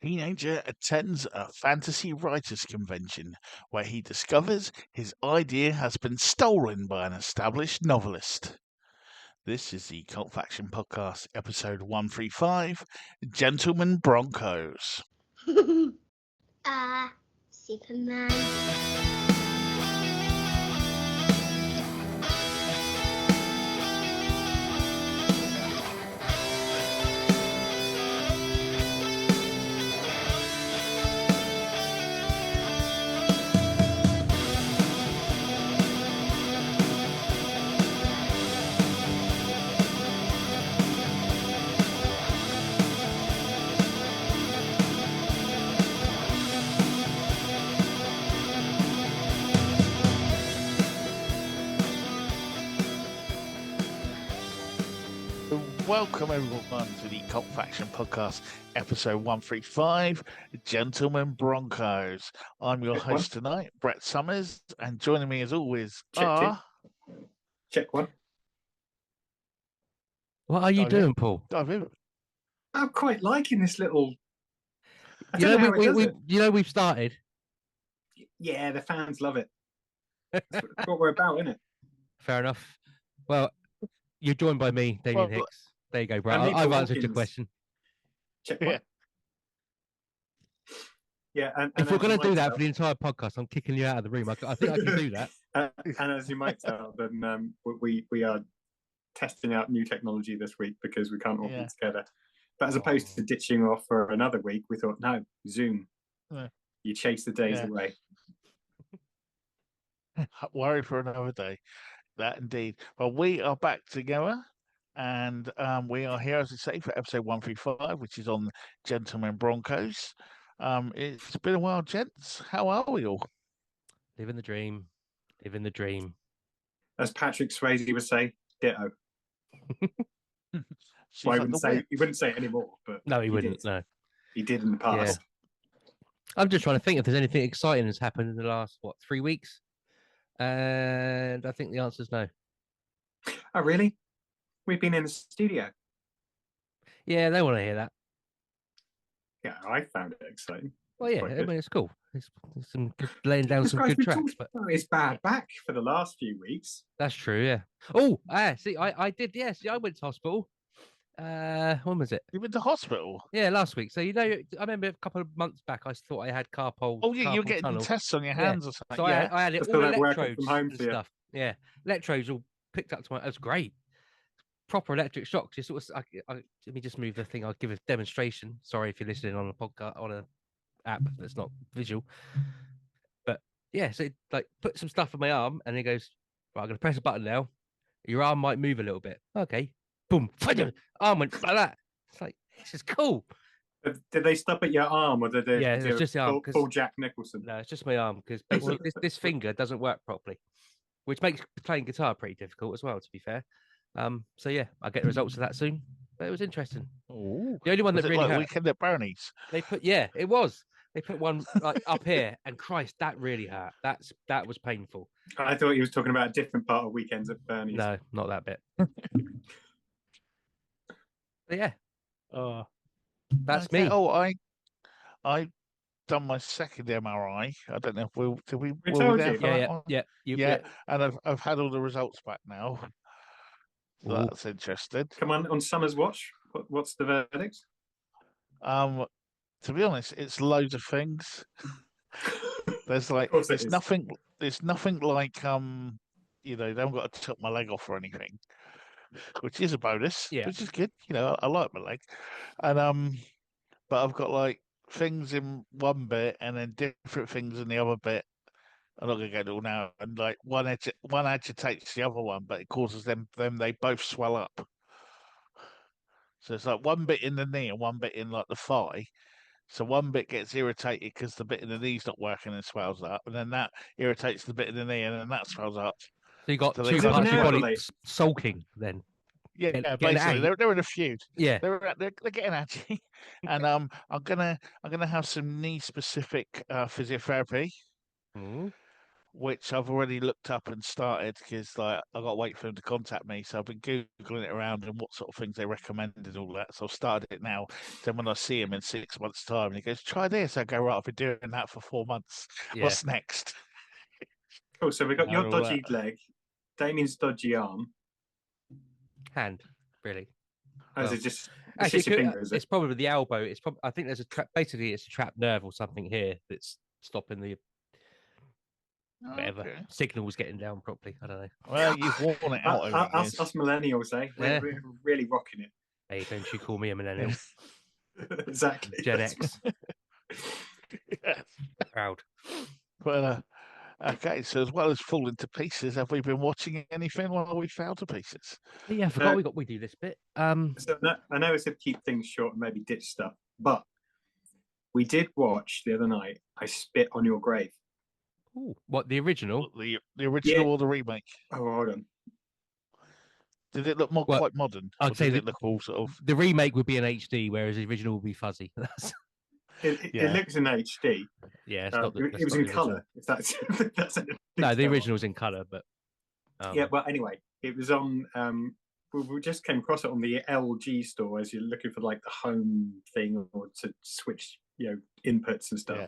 Teenager attends a fantasy writers convention where he discovers his idea has been stolen by an established novelist. This is the Cult Faction Podcast, episode 135, Gentlemen Broncos. Superman. Welcome everyone to the Cult Faction Podcast, episode 135, Gentlemen Broncos. I'm your host tonight, Brett Summers, and joining me as always are... Check one. What are you doing, Paul? I'm quite liking this little... We've started. Yeah, the fans love it. That's what we're about, isn't it? Fair enough. Well, you're joined by me, Damien Hicks. There you go, bro. I've answered your question. Check one. Yeah. And if we're going to do that for the entire podcast, I'm kicking you out of the room. I think I can do that. And as you might tell, then we are testing out new technology this week because we can't all be together. But as opposed to ditching off for another week, we thought, no, Zoom. Yeah. You chase the days away. Worried for another day. That indeed. Well, we are back together. And we are here, as I say, for episode 135, which is on Gentlemen Broncos. It's been a while, gents. How are we all? Living the dream. Living the dream. As Patrick Swayze would say, ditto. Well, he wouldn't say it anymore. But no, he wouldn't. Did. No, he did in the past. Yeah. I'm just trying to think if there's anything exciting that's happened in the last 3 weeks, and I think the answer is no. Oh, really? We've been in the studio. Yeah, they want to hear that. Yeah, I found it exciting. Well, yeah, I mean, it's cool. It's some laying down some good tracks. But it's bad back for the last few weeks. That's true, yeah. Oh, see, I did, yeah. See, I went to hospital. When was it? You went to hospital? Yeah, last week. So, I remember a couple of months back, I thought I had carpal. Oh, yeah, you were getting tests on your hands or something. So I had it all electrodes and stuff. Yeah, electrodes all picked up to my. That's great. Proper electric shocks. You sort of. Let me just move the thing. I'll give a demonstration. Sorry if you're listening on a podcast on a app that's not visual. But yeah, so it, put some stuff on my arm, and he goes, "Right, I'm gonna press a button now. Your arm might move a little bit." Okay, boom, arm went like that. It's like this is cool. Did they stop at your arm, or did they? Yeah, it's just the arm. Full Jack Nicholson. No, it's just my arm because this finger doesn't work properly, which makes playing guitar pretty difficult as well. To be fair. So yeah, I'll get the results of that soon. But it was interesting. Ooh. The only one that really hurt. Weekend at Brownies. They put one up here, and Christ, that really hurt. That was painful. I thought he was talking about a different part of Weekends at Bernie's. No, not that bit. But yeah, that's me. Oh, I done my second MRI. I don't know if did we told you? Yeah. And I've had all the results back now. So that's interesting. Come on Summer's watch. What's the verdict? To be honest, it's loads of things. There's nothing like they haven't got to chop my leg off or anything, which is a bonus. Yeah, which is good. I like my leg, and but I've got things in one bit and then different things in the other bit. I'm not going to go to all now. And one agitates the other one, but it causes them they both swell up. So it's one bit in the knee and one bit in the thigh. So one bit gets irritated because the bit in the knee's not working and swells up, and then that irritates the bit in the knee and then that swells up. So you got two parts of your body sulking then. Yeah, basically they're in a feud. Yeah, they're getting aggy, and I'm gonna have some knee specific physiotherapy. Mm. which I've already looked up and started because like I got to wait for them to contact me. So I've been googling it around and what sort of things they recommended and all that. So I've started it now. Then when I see him in 6 months' time, and he goes, "Try this," I go, "Right, I've been doing that for 4 months. Yeah. What's next?" Cool. So we've got your dodgy leg, Damien's dodgy arm, hand, really. Is it just actually, your finger, is it? It's probably the elbow. It's probably, I think there's a basically it's a trapped nerve or something here that's stopping the whatever signals getting down properly. I don't know. Well, you've worn it out over the years. Us millennials, we're really rocking it. Hey, don't you call me a millennial? Exactly. Gen X. Yes. Proud. But okay, so as well as falling to pieces, have we been watching anything while we fell to pieces? Yeah, I forgot we do this bit. So I know I said keep things short and maybe ditch stuff, but we did watch the other night I Spit on Your Grave. Ooh, what, the original? The original or the remake? Oh, hold on. Did it look quite modern? I'd say it look all sort of... The remake would be in HD, whereas the original would be fuzzy. It looks in HD. Yeah, it was in colour. If that's no, the original's in colour, but yeah. Well, anyway, it was on. We just came across it on the LG store as you're looking for like the home thing or to switch, inputs and stuff.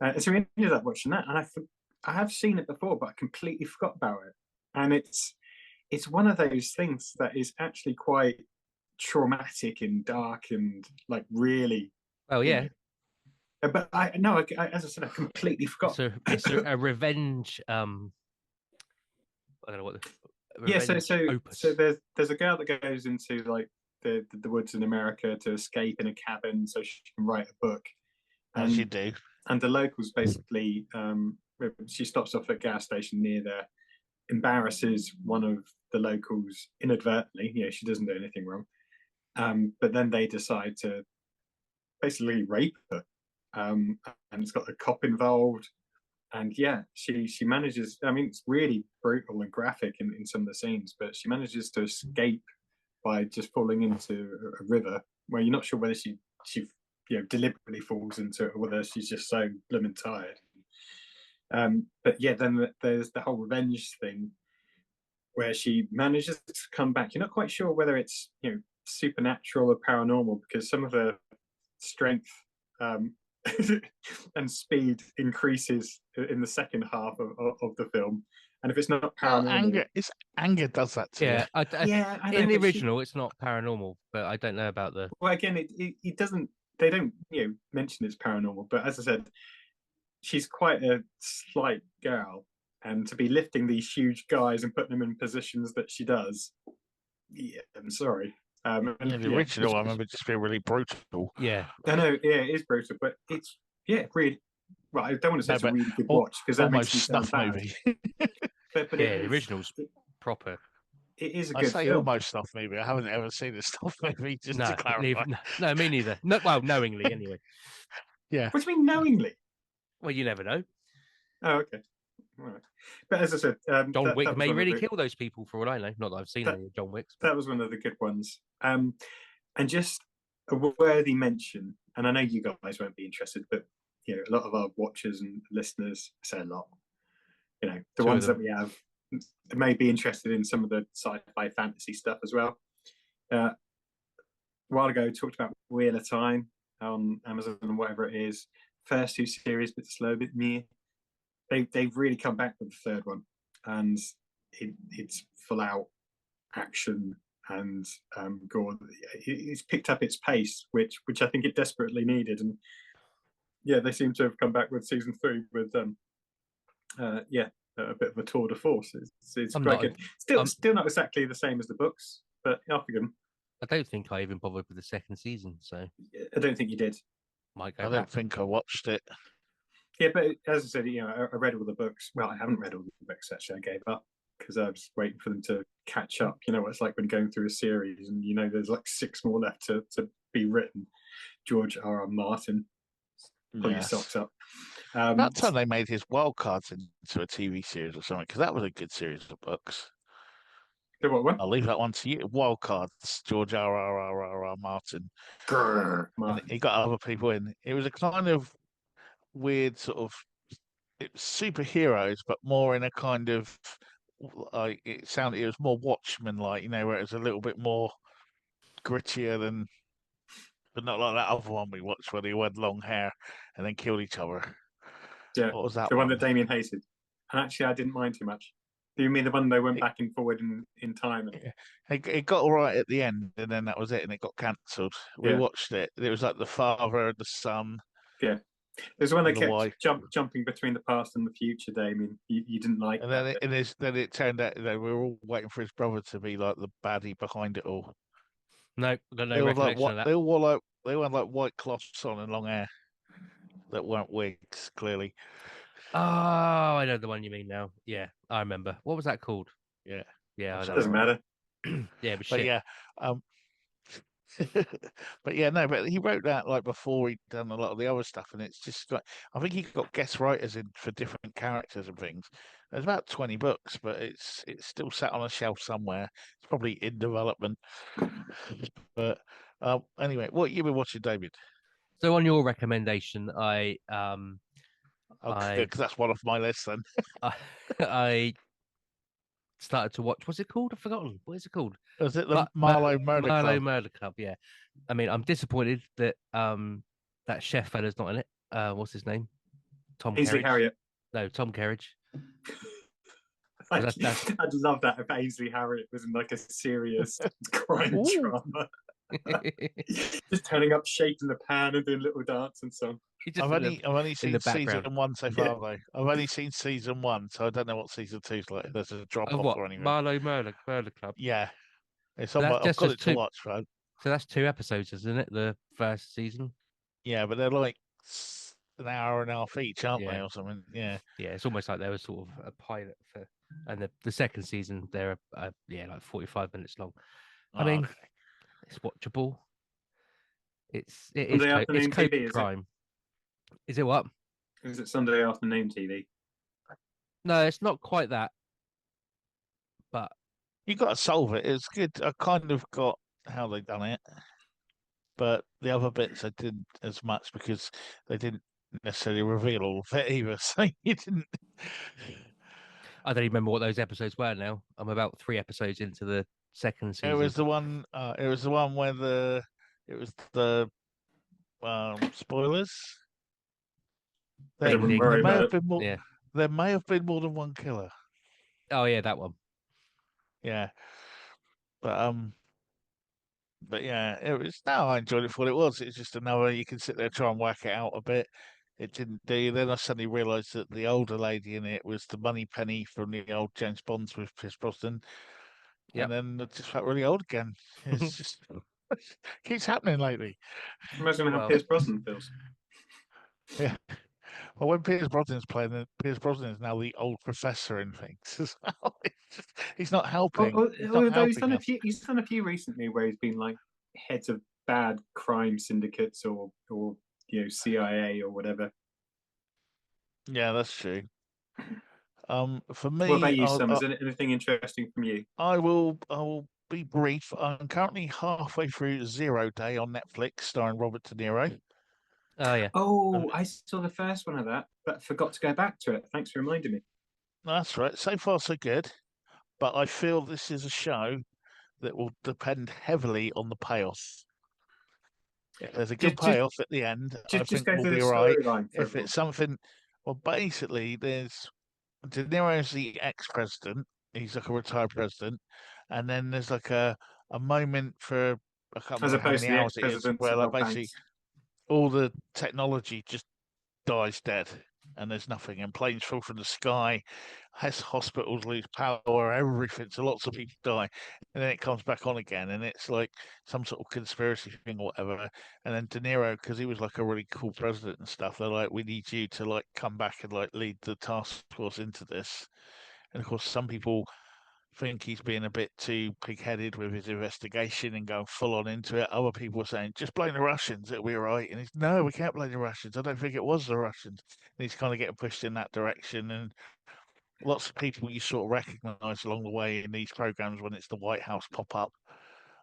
Yeah. So we ended up watching that, and I have seen it before, but I completely forgot about it. And it's one of those things that is actually quite traumatic and dark and like really. Oh yeah. But as I said, I completely forgot. It's a revenge. I don't know what. So there's a girl that goes into like the woods in America to escape in a cabin so she can write a book. As you do. And the locals basically, she stops off at a gas station near there, embarrasses one of the locals inadvertently. She doesn't do anything wrong. But then they decide to basically rape her. And it's got a cop involved. And she manages, it's really brutal and graphic in some of the scenes, but she manages to escape by just falling into a river where you're not sure whether she deliberately falls into it or whether she's just so blooming tired. But then there's the whole revenge thing where she manages to come back. You're not quite sure whether it's, supernatural or paranormal because some of her strength and speed increases in the second half of the film, and if it's not paranormal, anger does that too. Yeah, I know, in the original, it's not paranormal, but I don't know about the. Well, again, it doesn't. They don't, mention it's paranormal, but as I said, she's quite a slight girl, and to be lifting these huge guys and putting them in positions that she does, I'm sorry. The original, I remember just being really brutal. Yeah, I know. Yeah, it is brutal, but it's really. Well, I don't want to say it's a really good watch because that makes me sound bad. Movie. but the original's proper. It is a good film. almost stuff movie. I haven't ever seen a stuff movie. Just to clarify. No, me neither. No, well, knowingly anyway. Yeah. What do you mean knowingly? Well, you never know. Oh, okay. All right. But as I said, John Wick may really kill those people for all I know. Not that I've seen any of John Wick's. That was one of the good ones. And just a worthy mention, and I know you guys won't be interested, but a lot of our watchers and listeners, I say a lot, the ones that we have may be interested in some of the sci-fi fantasy stuff as well. A while ago, we talked about Wheel of Time on Amazon and whatever it is. First two series, bit slow, bit near. They've really come back with the third one, and it's full out action and gore. It's picked up its pace, which I think it desperately needed, and they seem to have come back with season 3 with a bit of a tour de force. It's quite good. Still not exactly the same as the books, but off again. I don't think I even bothered with the second season, so I don't think you did. I don't think I watched it. Yeah, but as I said, I read all the books. Well, I haven't read all the books actually. I gave up because I was waiting for them to catch up. You know what it's like when going through a series, and there's like 6 more left to be written. George R.R. Martin, pull your socks up. That time they made his Wildcards into a TV series or something, because that was a good series of books. The what one? I'll leave that one to you. Wildcards, George R.R. Martin. Grrr, Martin. He got other people in. It was a kind of weird sort of it's superheroes, but more in a kind of like it was more Watchmen like, where it was a little bit more grittier than, but not like that other one we watched where they had long hair and then killed each other. Yeah, what was that the one one? that Damien hated? And actually, I didn't mind too much. Do you mean the one they went back and forward in time? It got all right at the end, and then that was it, and it got cancelled. We watched it. It was like the father, the son. Yeah, there's one that the kept wife. jumping between the past and the future. Damien, you didn't like and that. Then it turned out we were all waiting for his brother to be like the baddie behind it all. No, got no recollection of that. They all had like white cloths on and long hair that weren't wigs, clearly. Oh, I know the one you mean now. Yeah, I remember. What was that called? Yeah, it doesn't matter. Yeah, but shit. Yeah, but yeah, no, but he wrote that like before he'd done a lot of the other stuff, and it's just like I think he got guest writers in for different characters and things. There's about 20 books, but it's still sat on a shelf somewhere. It's probably in development. But anyway, what you been watching, David? So on your recommendation, because that's one off my list then. I started to watch. What's it called? I've forgotten. What is it called? Was it the Marlowe Murder Club? Marlowe Murder Club. Yeah. I mean, I'm disappointed that that chef fella's not in it. What's his name? Tom Ainsley Kerridge. Harriott. No, Tom Kerridge. I'd love that if Ainsley Harriott was in like a serious crime drama. Just turning up, shaking the pan and doing little dance and song. I've only seen season 1 so far though. I've only seen season 1, so I don't know what season 2's like. There's a drop off or anything. Marlowe Murder Club. Yeah, it's on. I've got it to watch, right? So that's 2 episodes, isn't it? The first season. Yeah, but they're like an hour and a half each, aren't they, or something? Yeah. Yeah, it's almost like they were sort of a pilot for, and the second season they're like 45 minutes long. I mean, it's watchable. It's TV, crime. Is it what? Is it Sunday afternoon TV? No, it's not quite that. But you got to solve it. It's good. I kind of got how they done it, but the other bits I didn't as much because they didn't necessarily reveal all of it either. So you didn't. I don't even remember what those episodes were now. I'm about 3 episodes into the second season. It was the one. It was the one where it was the spoilers. There may have been more than one killer. Oh yeah, that one. Yeah, but yeah, it was. No, I enjoyed it for what it was. It's just another. You can sit there try and work it out a bit. It didn't do. Then I suddenly realised that the older lady in it was the Money Penny from the old James Bonds with Pierce Brosnan. And then it just felt really old again. It's just keeps happening lately. Imagine how Pierce Brosnan feels. Yeah. Well, when Pierce Brosnan's playing, Pierce Brosnan is now the old professor in things as well. He's not helping. He's done a few recently where he's been like heads of bad crime syndicates or CIA or whatever. Yeah, that's true. For me, what about you, Sam? Is there anything interesting from you? I will be brief. I'm currently halfway through 0 Day on Netflix, starring Robert De Niro. Oh yeah. Oh, I saw the first one of that, but forgot to go back to it. Thanks for reminding me. That's right. So far, so good. But I feel this is a show that will depend heavily on the payoff. If there's a good payoff at the end, I think we'll be all right. If it's something, well, basically, there's De Niro's the ex-president. He's like a retired president, and then there's like a moment for I can't remember how many hours it is, where like basically all the technology just dies dead, and there's nothing, and planes fall from the sky, hospitals lose power, everything. So lots of people die, and then it comes back on again, and it's like some sort of conspiracy thing or whatever. And then De Niro, because he was like a really cool president and stuff, they're like, we need you to like come back and like lead the task force into this. And of course, some people think he's being a bit too pig-headed with his investigation and going full on into it. Other people are saying, just blame the Russians, it'll be all right. And he's, no, we can't blame the Russians. I don't think it was the Russians. And he's kind of getting pushed in that direction. And lots of people you sort of recognise along the way in these programs when it's the White House pop up.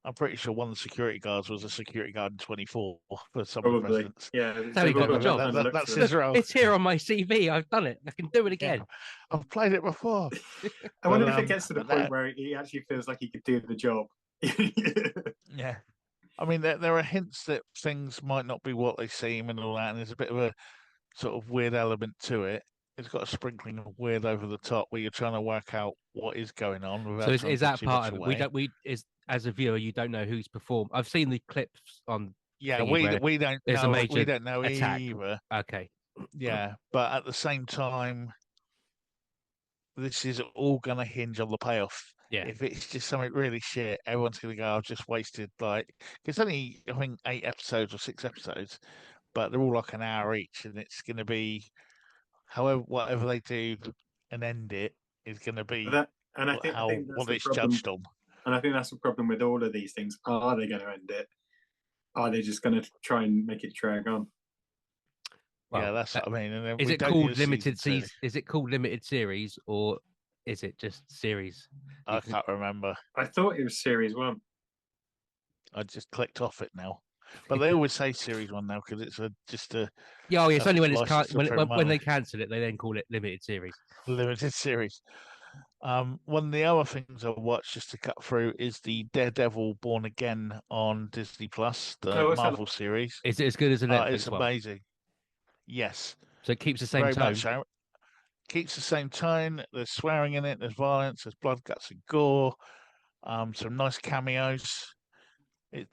I'm pretty sure one of the security guards was a security guard in 24 for some of the Probably. presidents. Yeah, So he got the job. That's his role. It's here on my CV. I've done it. I can do it again. Yeah, I've played it before. I wonder if it gets to the point where he actually feels like he could do the job. Yeah. I mean, there are hints that things might not be what they seem and all that, and there's a bit of a sort of weird element to it. It's got a sprinkling of weird over the top where you're trying to work out what is going on. So is that part of it? We as a viewer, you don't know who's performed. I've seen the clips on. Yeah, we don't there's know. A major we don't know attack. either. Okay. Yeah, but at the same time, this is all going to hinge on the payoff. Yeah. If it's just something really shit, everyone's going to go, I've just wasted, like, it's only, I think, 8 episodes or 6 episodes, but they're all like an hour each, and it's going to be, however, whatever they do and end it is going to be I think what it's problem, judged on. And I think that's the problem with all of these things. Are they going to end it? Are they just going to try and make it drag on? Well, yeah, that's what I mean. And is it called limited series? Is it called limited series, or is it just series? I can't remember. I thought it was series 1. I just clicked off it now, but they always say series 1 now because it's just a. Yeah, oh, it's only when it's when they cancel it, they then call it limited series. Limited series. One of the other things I watched just to cut through is the Daredevil Born Again on Disney Plus, the Marvel series. Is it as good as a Netflix It's amazing. Yes. So it keeps the same tone. So. Keeps the same tone. There's swearing in it. There's violence. There's blood, guts, and gore. Some nice cameos.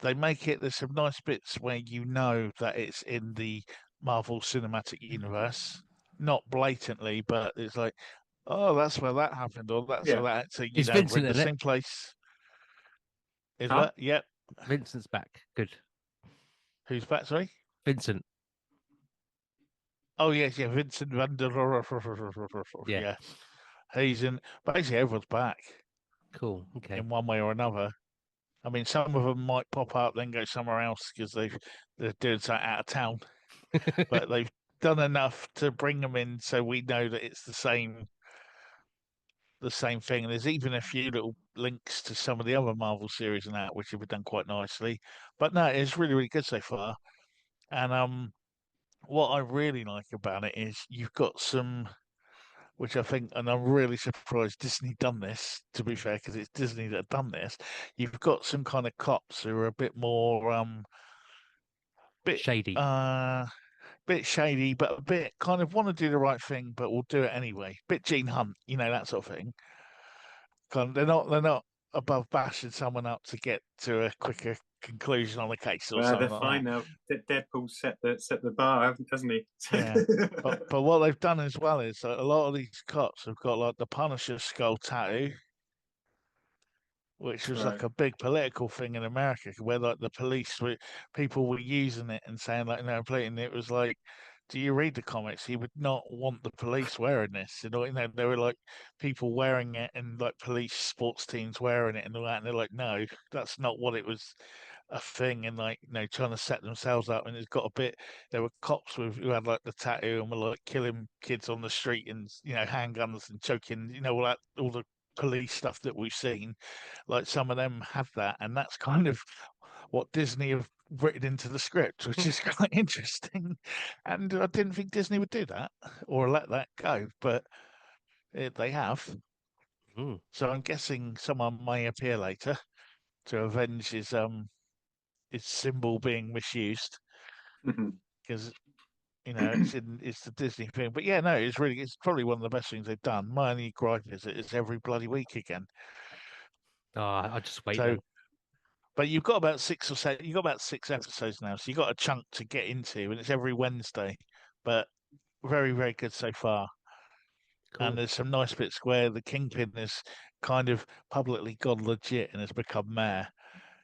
They make it. There's some nice bits where you know that it's in the Marvel Cinematic Universe. Not blatantly, but it's like, oh, that's where that happened, or that's where that. So you know, we're in the same place. Is that? Yep. Vincent's back. Good. Who's back? Sorry, Vincent. Oh yes, yeah, Vincent van der. Yeah, he's in. Basically, everyone's back. Cool. Okay. In one way or another. I mean, some of them might pop up, then go somewhere else because they're doing something out of town. But they've done enough to bring them in, so we know that it's the same thing. And there's even a few little links to some of the other Marvel series and that, which have been done quite nicely. But no, it's really, really good so far. And what I really like about it is you've got some, which I think, and I'm really surprised Disney done this, to be fair, because it's Disney that have done this. You've got some kind of cops who are a bit more, bit shady. Bit shady, but a bit kind of want to do the right thing, but will do it anyway. Bit Gene Hunt, you know, that sort of thing. They're not above bashing someone up to get to a quicker conclusion on a case or something. They're fine now. Deadpool set the bar, hasn't he? Yeah. but what they've done as well is that a lot of these cops have got like the Punisher skull tattoo, which was like a big political thing in America, where like the police people were using it and saying like, no, and it was like, do you read the comics? He would not want the police wearing this. You know, there were like people wearing it and like police sports teams wearing it and all that. And they're like, no, that's not what it was a thing. And like, you know, trying to set themselves up. And it's got a bit, there were cops who had like the tattoo and were like killing kids on the street and, you know, handguns and choking, you know, all the police stuff that we've seen. Like some of them have that. And that's kind of what Disney have written into the script, which is quite interesting. And I didn't think Disney would do that or let that go, but they have. So I'm guessing someone may appear later to avenge his symbol being misused, because you know it's the Disney thing. But yeah, no, it's probably one of the best things they've done. My only gripe is it's every bloody week again. Oh, I just wait. So, but you've got about 6 or 7. You've got about 6 episodes now, so you've got a chunk to get into, and it's every Wednesday. But very, very good so far. Cool. And there's some nice bits where the Kingpin has kind of publicly gone legit and has become mayor.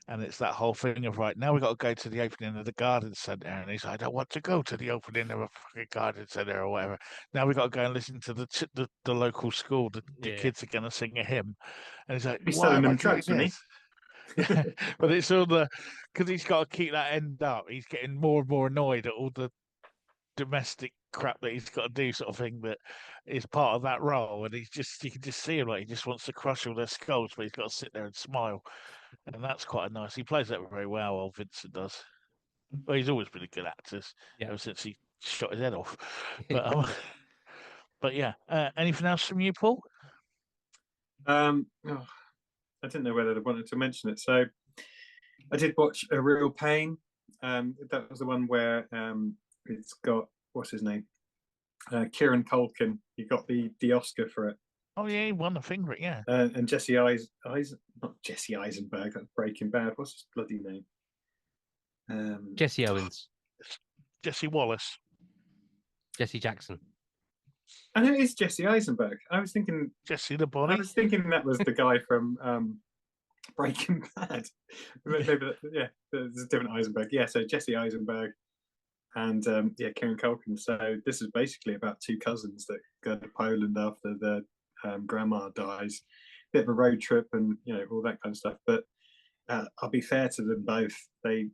And it's that whole thing of, right, now we've got to go to the opening of the garden centre. And he's like, I don't want to go to the opening of a fucking garden centre or whatever. Now we've got to go and listen to the local school. The kids are going to sing a hymn. And he's like, he's selling them drugs, isn't he? Yeah, but it's all because he's got to keep that end up. He's getting more and more annoyed at all the domestic crap that he's got to do, sort of thing, that is part of that role. And you can just see him, like, he just wants to crush all their skulls, but he's got to sit there and smile. and that's quite nice. He plays that very well. Old Vincent does. Well, he's always been a good actor ever since he shot his head off. But but yeah. Anything else from you, Paul? I didn't know whether I wanted to mention it. So I did watch A Real Pain. That was the one where it's got, what's his name? Kieran Culkin. He got the Oscar for it. Oh yeah, he won the thing for it, yeah. And not Jesse Eisenberg, that's Breaking Bad. What's his bloody name? Jesse Owens. Jesse Wallace. Jesse Jackson. I know it's Jesse Eisenberg. I was thinking Jesse the Body. I was thinking that was the guy from Breaking Bad. Yeah, there's a different Eisenberg. Yeah, so Jesse Eisenberg and Kieran Culkin. So this is basically about two cousins that go to Poland after the grandma dies. Bit of a road trip and all that kind of stuff. But I'll be fair to them both. They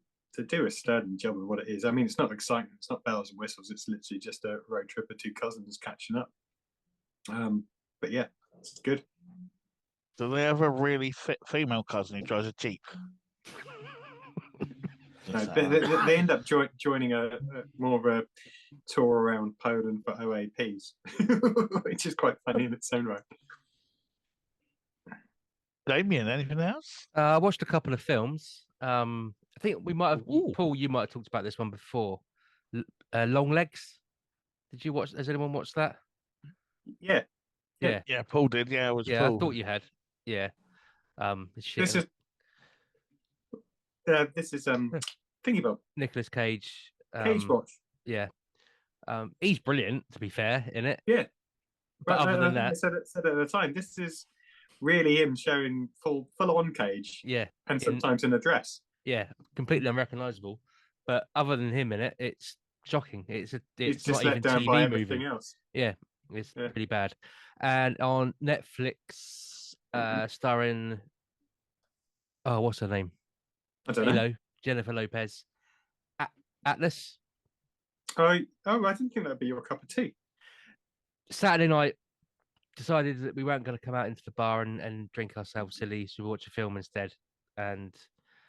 do a sterling job of what it is. I mean, it's not exciting. It's not bells and whistles. It's literally just a road trip of two cousins catching up. But yeah, it's good. Do they have a really fit female cousin who drives a Jeep? No, they end up joining a more of a tour around Poland for OAPs, which is quite funny in its own right. Damien, anything else? I watched a couple of films. I think we might have, Paul, you might have talked about this one before. Long Legs. Did you watch? Has anyone watched that? Yeah. Yeah, Paul did. Yeah, it was Paul. I thought you had. Yeah. This is Thingy Bob. Nicolas Cage. Cage Watch. Yeah. He's brilliant, to be fair, in it. Yeah. But other than that, I said at the time, this is really him showing full on Cage. Yeah. And sometimes in a dress. Yeah, completely unrecognizable. But other than him in it, it's shocking. It's just not let even down TV by movie. everything else. Yeah, it's pretty bad. And on Netflix, starring what's her name? I don't know. Jennifer Lopez. Atlas. Oh, I didn't think that'd be your cup of tea. Saturday night, decided that we weren't going to come out into the bar and drink ourselves silly, so we watch a film instead. And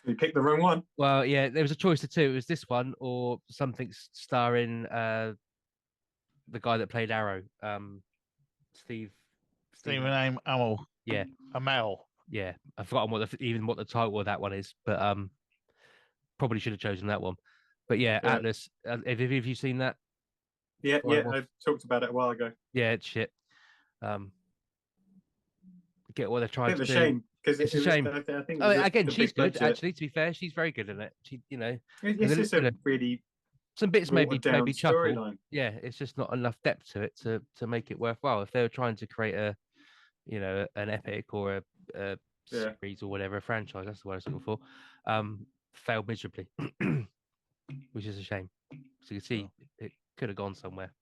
you picked the wrong one. Well, yeah, there was a choice of two. It was this one or something starring the guy that played Arrow, Stephen Amell. Yeah, Amell. Yeah, I've forgotten what the title of that one is, but probably should have chosen that one. But yeah, Atlas. Have you seen that? Yeah, I talked about it a while ago. Yeah, it's shit. Get what they're trying to do. Shame. It's a shame. I think again, she's good. Budget. Actually, to be fair, she's very good in it. She, it's just a really some bits maybe chuckle. Storyline. Yeah, it's just not enough depth to it to make it worthwhile. If they were trying to create an epic or a series or whatever, a franchise, that's the word I was looking for, failed miserably, which is a shame. So you can see it could have gone somewhere.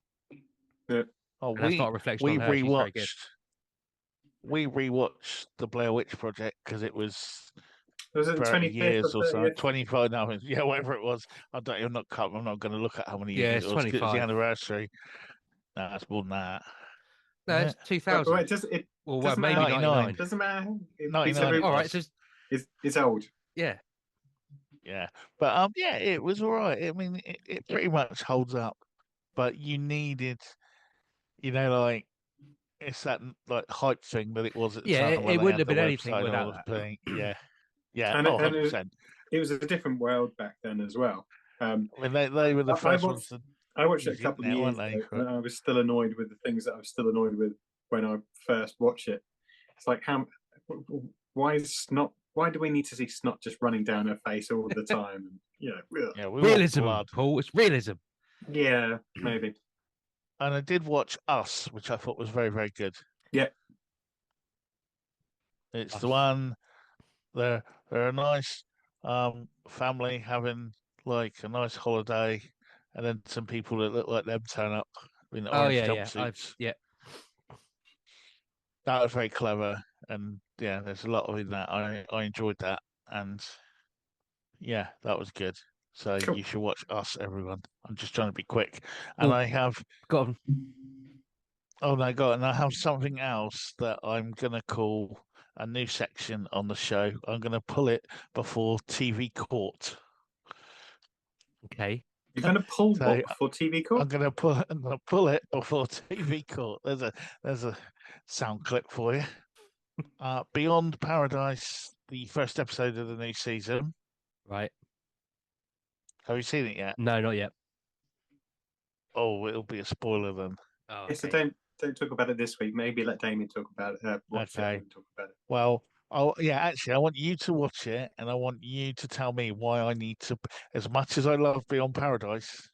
Yeah. Oh, that's not a reflection on her. She's very good. We rewatched the Blair Witch Project because it was it 30 years or so, 25. No, yeah, whatever it was. I'm not going to look at how many years it was. 25. It's the anniversary. No, it's more than that. No, it's 2000. Well, it maybe 99. Doesn't matter. 99. All right, so it's old. Yeah. Yeah, but it was all right. I mean, it pretty much holds up, but you needed, like. It's that hype thing that it was at the time. It wouldn't have been anything without that. Yeah, and 100%. It was a different world back then as well. I mean, they were the first ones. I watched it a couple of years ago, and I was still annoyed with the things that I was still annoyed with when I first watched it. It's like, why do we need to see snot just running down her face all the time? And, realism, Paul. It's realism. Yeah, maybe. And I did watch Us, which I thought was very, very good. Yeah. It's the one, they're a nice family having a nice holiday, and then some people that look like them turn up in orange jumpsuits. That was very clever, and there's a lot of in that. I enjoyed that, and that was good. So cool. You should watch Us, everyone. I'm just trying to be quick. And I have... Got on. Oh, no, got it. And I have something else that I'm going to call a new section on the show. I'm going to pull it before TV Court. Okay. You're going to pull what before TV Court? I'm going to pull it before TV Court. There's a sound clip for you. Beyond Paradise, the first episode of the new season. Right. Have you seen it yet? No, not yet. Oh, it'll be a spoiler then. Oh, okay. So don't talk about it this week. Maybe let Damien talk about it. Watch it and talk about it. Well, actually, I want you to watch it, and I want you to tell me why I need to. As much as I love Beyond Paradise,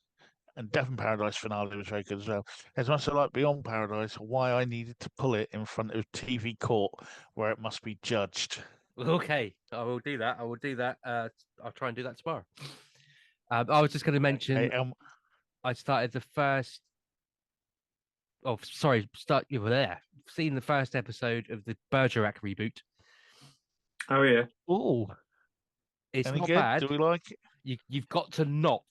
and Death in Paradise finale was very good as well. As much as I like Beyond Paradise, why I needed to pull it in front of TV Court, where it must be judged. Okay, I will do that. I'll try and do that tomorrow. I was just going to mention. Okay, I started the first. Oh, sorry. You were there. Seen the first episode of the Bergerac reboot. Oh yeah. Oh, it's Any not good? bad. Do we like it? You've got to not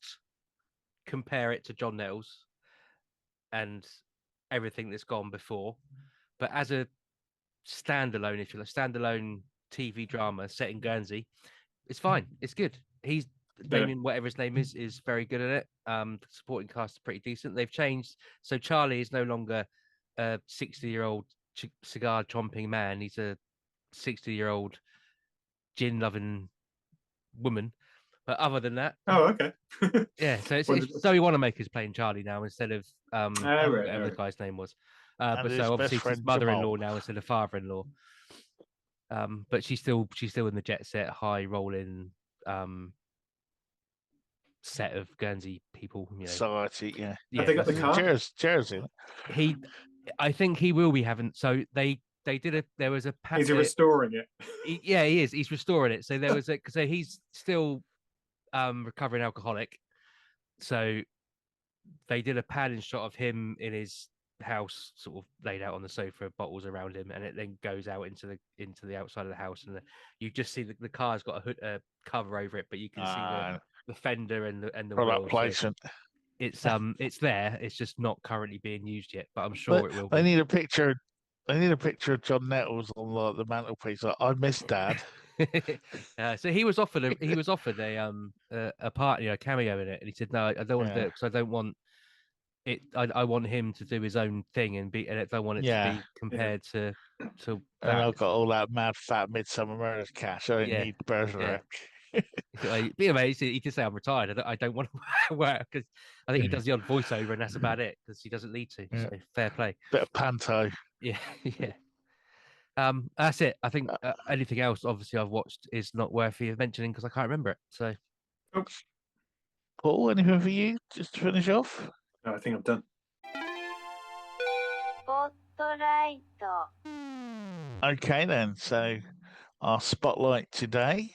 compare it to John Nettles and everything that's gone before, but as a standalone, if you like, standalone TV drama set in Guernsey, it's fine. It's good. Damien, whatever his name is very good at it. The supporting cast is pretty decent. They've changed, so Charlie is no longer a 60-year-old cigar chomping man. He's a 60-year-old gin loving woman. But other than that, okay. Yeah, so it's Zoe Wanamaker's playing Charlie now instead of whatever the guy's name was. But so obviously it's mother-in-law now instead of father-in-law. But she's still in the jet set, high rolling set of Guernsey people. You know, society, yeah. Have they got the car? Jared's in it. I think he will be having. So they did there was a. He's restoring it. He is. He's restoring it. So there was so he's still recovering alcoholic. So they did a panning shot of him in his house, sort of laid out on the sofa, bottles around him, and it then goes out into the outside of the house, and you just see the car's got a cover over it, but you can see the fender and the product wheels. placement. So it's there. It's just not currently being used yet, but I'm sure it will be. I need a picture. of John Nettles on the mantelpiece. I miss Dad. So he was offered a part, a cameo in it, and he said no, I don't want to do it because I don't want it. I want him to do his own thing and I don't want it to be compared to that. And I've got all that mad fat Midsummer Murders cash. I don't need Bergerac. He did say I'm retired. I don't want to work because I think he does the odd voiceover and that's about it because he doesn't need to. So fair play. Bit of panto. Yeah. That's it. I think anything else, obviously, I've watched is not worthy of mentioning because I can't remember it. So, Paul, anything for you just to finish off? No, I think I'm done. Okay, then. So, our spotlight today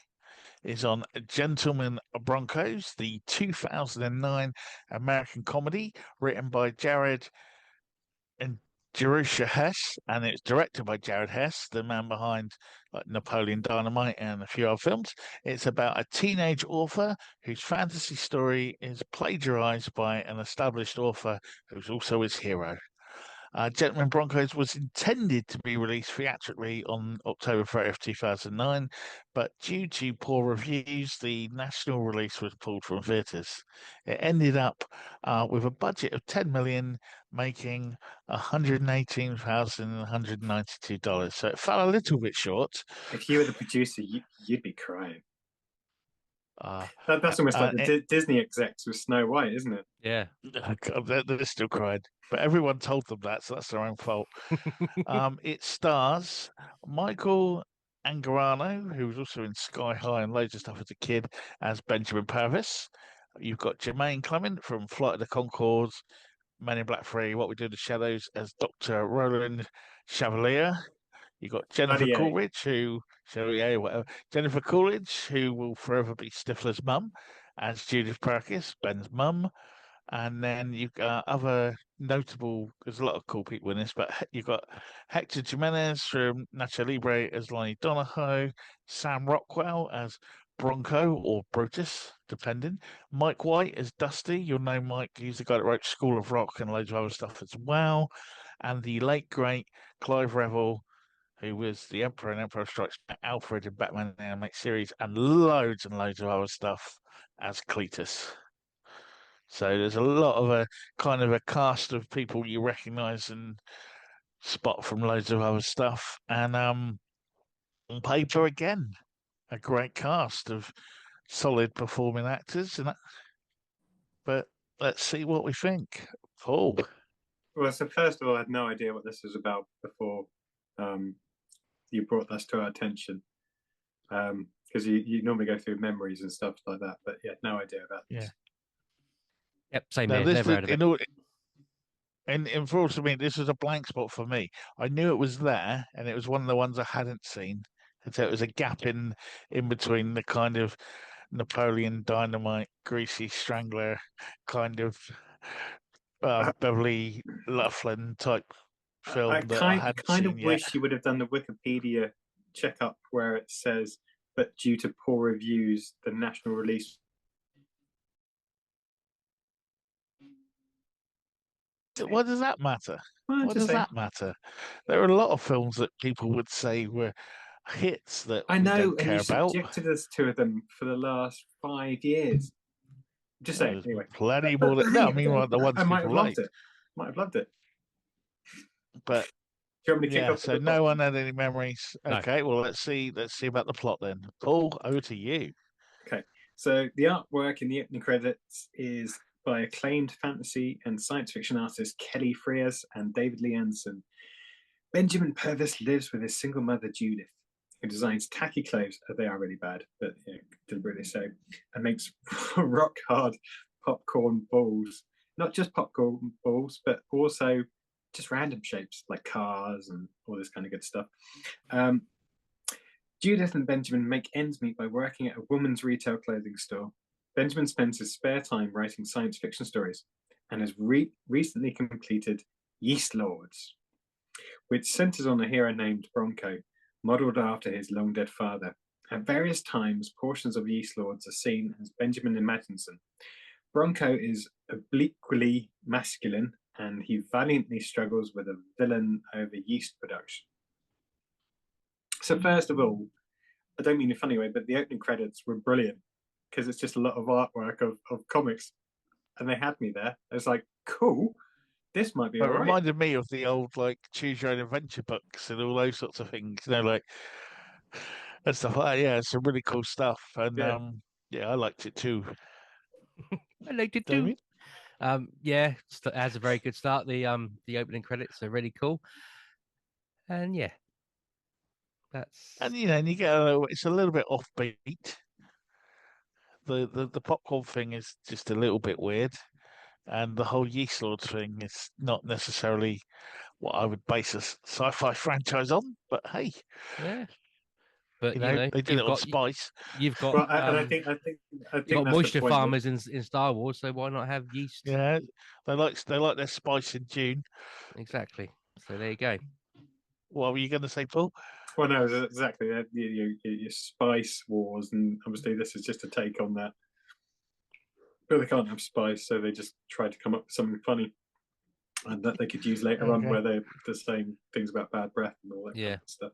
is on Gentlemen Broncos, the 2009 American comedy written by Jared and Jerusha Hess, and it's directed by Jared Hess, the man behind like Napoleon Dynamite and a few other films. It's about a teenage author whose fantasy story is plagiarized by an established author who's also his hero. Gentlemen Broncos was intended to be released theatrically on October 30th, 2009, but due to poor reviews, the national release was pulled from theatres. It ended up with a budget of $10 million, making $118,192. So it fell a little bit short. If you were the producer, you'd be crying. That's almost like the Disney execs with Snow White, isn't it? Yeah. God, they're still crying. But everyone told them that, so that's their own fault. It stars Michael Angarano, who was also in Sky High and loads of stuff as a kid, as Benjamin Purvis. You've got Jemaine Clement from Flight of the Conchords, Men in Black 3, What We Do in the Shadows, as Dr. Roland Chevalier. You've got Jennifer Coolidge, Jennifer Coolidge, who will forever be Stifler's mum, as Judith Perkis, Ben's mum. And then you've got other notable, there's a lot of cool people in this, but you've got Hector Jimenez from Nacho Libre as Lonnie Donahoe, Sam Rockwell as Bronco or Brutus, depending. Mike White as Dusty. You'll know Mike, he's the guy that wrote School of Rock and loads of other stuff as well. And the late, great Clive Revill who was the Emperor in Emperor Strikes Back, Alfred in Batman the Animated Series, and loads of other stuff as Cletus. So there's a lot of a kind of a cast of people you recognise and spot from loads of other stuff. And on paper again, a great cast of solid performing actors. But let's see what we think. Paul. Well, so first of all, I had no idea what this was about before you brought this to our attention. Because you normally go through memories and stuff like that, but yeah, no idea about this. Yeah. Yep, same here. Never heard of it. And for also me, this was a blank spot for me. I knew it was there, and it was one of the ones I hadn't seen. And so it was a gap in between the kind of Napoleon Dynamite, Greasy Strangler kind of Beverly Loughlin type film that I hadn't kind seen of wish you would have done the Wikipedia checkup where it says, but due to poor reviews, the national release. What does that matter? What does that matter? There are a lot of films that people would say were hits that I know, we don't and care you about. subjected us to them for the last 5 years. Just saying, anyway. Plenty more. No, I mean, the ones I might have people loved liked. it. Might have loved it. But do you want me to kick off so no one had any memories. No. Okay, well let's see about the plot then. Paul, over to you. Okay, so the artwork in the opening credits is by acclaimed fantasy and science fiction artists Kelly Freas and David Lee Anderson. Benjamin Purvis lives with his single mother Judith, who designs tacky clothes. They are really bad, but deliberately so, and makes rock hard popcorn balls. Not just popcorn balls, but also just random shapes like cars and all this kind of good stuff. Judith and Benjamin make ends meet by working at a woman's retail clothing store. Benjamin spends his spare time writing science fiction stories and has recently completed Yeast Lords, which centers on a hero named Bronco, modeled after his long-dead father. At various times, portions of Yeast Lords are seen as Benjamin imagines them. Bronco is obliquely masculine, and he valiantly struggles with a villain over yeast production. So first of all, I don't mean in a funny way, but the opening credits were brilliant because it's just a lot of artwork of comics, and they had me there. I was like, cool, this might be all right. It reminded me of the old like Choose Your Own Adventure books and all those sorts of things, like and stuff like that. Yeah, it's some really cool stuff, and I liked it too. I liked it too. It has a very good start. The opening credits are really cool, and and you get it's a little bit offbeat. The popcorn thing is just a little bit weird, and the whole Yeast Lords thing is not necessarily what I would base a sci-fi franchise on. But hey, but they did it on spice. You've got, well, and I think you've got moisture farmers in Star Wars, so why not have yeast? Yeah, they like their spice in June. Exactly. So there you go. What were you going to say, Paul? Well, no, exactly. Your spice wars, and obviously this is just a take on that. But they can't have spice, so they just try to come up with something funny, and that they could use later on, where they're saying things about bad breath and all that kind of stuff.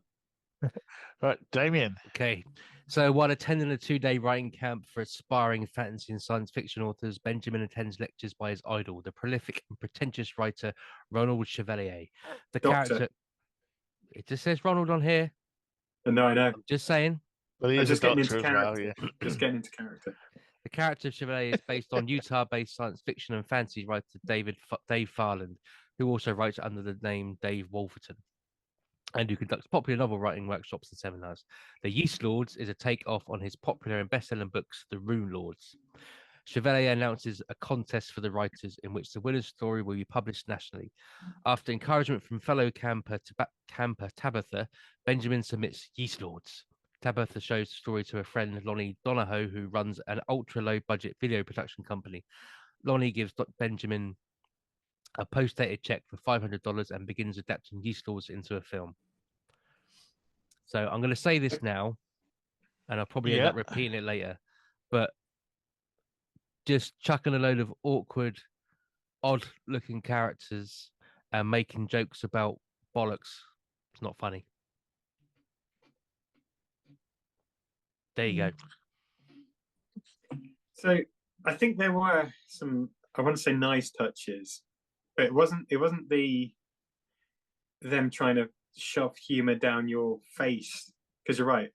Right, Damien. Okay, so while attending a 2-day writing camp for aspiring fantasy and science fiction authors, Benjamin attends lectures by his idol, the prolific and pretentious writer Ronald Chevalier. The character. It just says Ronald on here. No, I know. I'm just saying. But he's just getting into character. Just getting into character. The character of Chevalier is based on Utah-based science fiction and fantasy writer Dave Farland, who also writes under the name Dave Wolferton, and who conducts popular novel writing workshops and seminars. The Yeast Lords is a take-off on his popular and best-selling books, The Rune Lords. Chevalier announces a contest for the writers in which the winner's story will be published nationally. After encouragement from fellow camper Tabitha, Benjamin submits Yeast Lords. Tabitha shows the story to her friend Lonnie Donahoe, who runs an ultra-low-budget video production company. Lonnie gives Benjamin a post-dated check for $500 and begins adapting Yeast Lords into a film. So I'm going to say this now, and I'll probably end up repeating it later, but just chucking a load of awkward, odd-looking characters and making jokes about bollocks. It's not funny. There you go. So I think there were some, I want to say, nice touches, but it wasn't them trying to shove humor down your face, because you're right,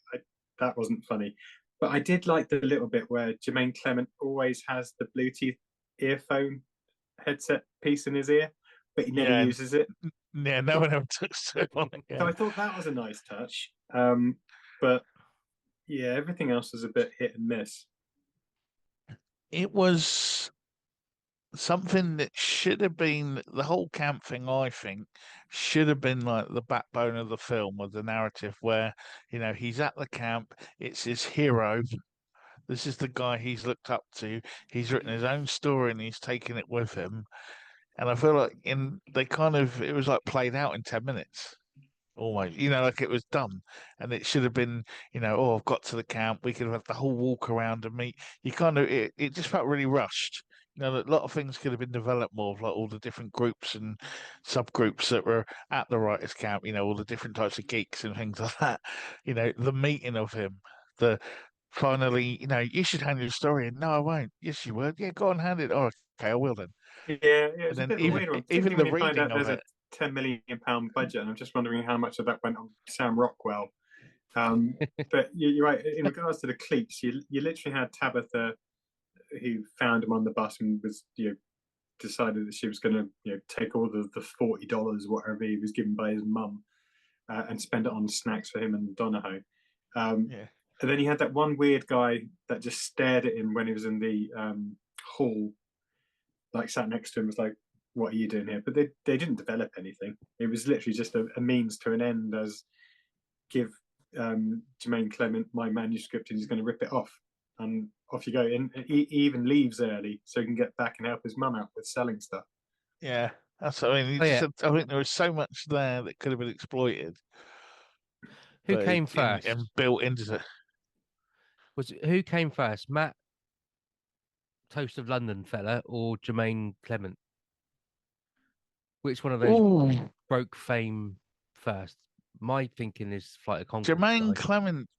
that wasn't funny. But I did like the little bit where Jemaine Clement always has the Bluetooth earphone headset piece in his ear, but he never uses it. Yeah, no one ever touched it on it. Yeah. So I thought that was a nice touch. But yeah, everything else was a bit hit and miss. It was something that should have been the whole camp thing. I think should have been like the backbone of the film, or the narrative, where he's at the camp. It's his hero. This is the guy he's looked up to. He's written his own story and he's taken it with him. And I feel like it was like played out in 10 minutes. Almost, like it was done, and it should have been, I've got to the camp. We could have the whole walk around and meet. It just felt really rushed. A lot of things could have been developed more, of like all the different groups and subgroups that were at the writers' camp. All the different types of geeks and things like that. The meeting of him, the finally, you should hand your story in. No, I won't. Yes, you would. Yeah, go on, hand it. Oh, okay, I will then. Yeah, it's a bit of a weird one. Even the reading of it. £10 million budget, and I'm just wondering how much of that went on Sam Rockwell. But you're right. In regards to the cleats, you literally had Tabitha, who found him on the bus and was decided that she was going to take all the $40, whatever he was given by his mum, and spend it on snacks for him and Donahoe. And then you had that one weird guy that just stared at him when he was in the hall, like sat next to him, was like, what are you doing here? But they didn't develop anything. It was literally just a means to an end, as give Jemaine Clement my manuscript and he's going to rip it off. And off you go. And he even leaves early so he can get back and help his mum out with selling stuff. Yeah, that's what I mean. I think there was so much there that could have been exploited. Who came first? And built into it. Who came first? Matt Toast of London fella or Jemaine Clement? Which one of those broke fame first? My thinking is Flight of Conchords. Jemaine Clement,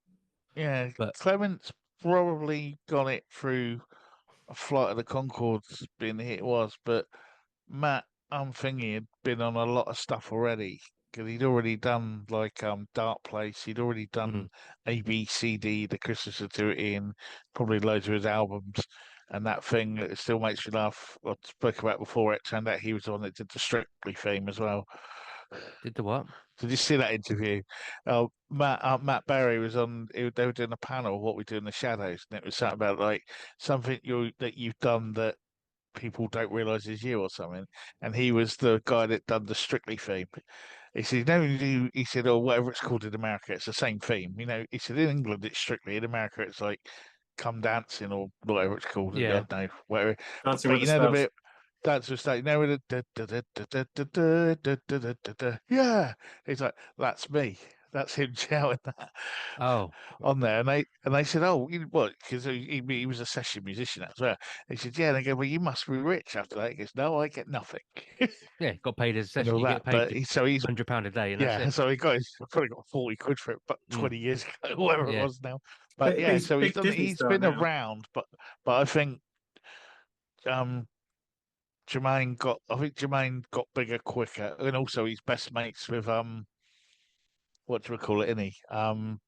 but Clement's probably got it through a Flight of the Conchords being the hit it was, but Matt, I'm thinking he'd been on a lot of stuff already, because he'd already done like Dark Place, he'd already done ABCD, the Christmas Nativity, and probably loads of his albums. And that thing that still makes me laugh, I spoke about before, it turned out he was the one that did the Strictly theme as well. Did the what? Did you see that interview? Matt Berry was on. They were doing a panel of what we do in the shadows, and it was something about like something that you've done that people don't realise is you or something. And he was the guy that done the Strictly theme. He said, he said, or whatever it's called in America, it's the same theme. He said in England it's Strictly, in America it's like Come Dancing or whatever it's called. Yeah. I don't know, whatever. Dancing with the Stars. The bit. That's the state. Yeah. He's like, that's me. That's him shouting that. On there, and they said, oh, what? Because he was a session musician as well. He said, yeah. And they go, well, you must be rich after that. He goes, no, I get nothing. Yeah, got paid as a session. You get paid so he's £100 a day, and that's it. So he probably got 40 quid for it, but 20 years ago, whatever it was now. But so he's been around, but I think Jemaine got bigger quicker, and also he's best mates with what do we call it? Isn't he? Guardians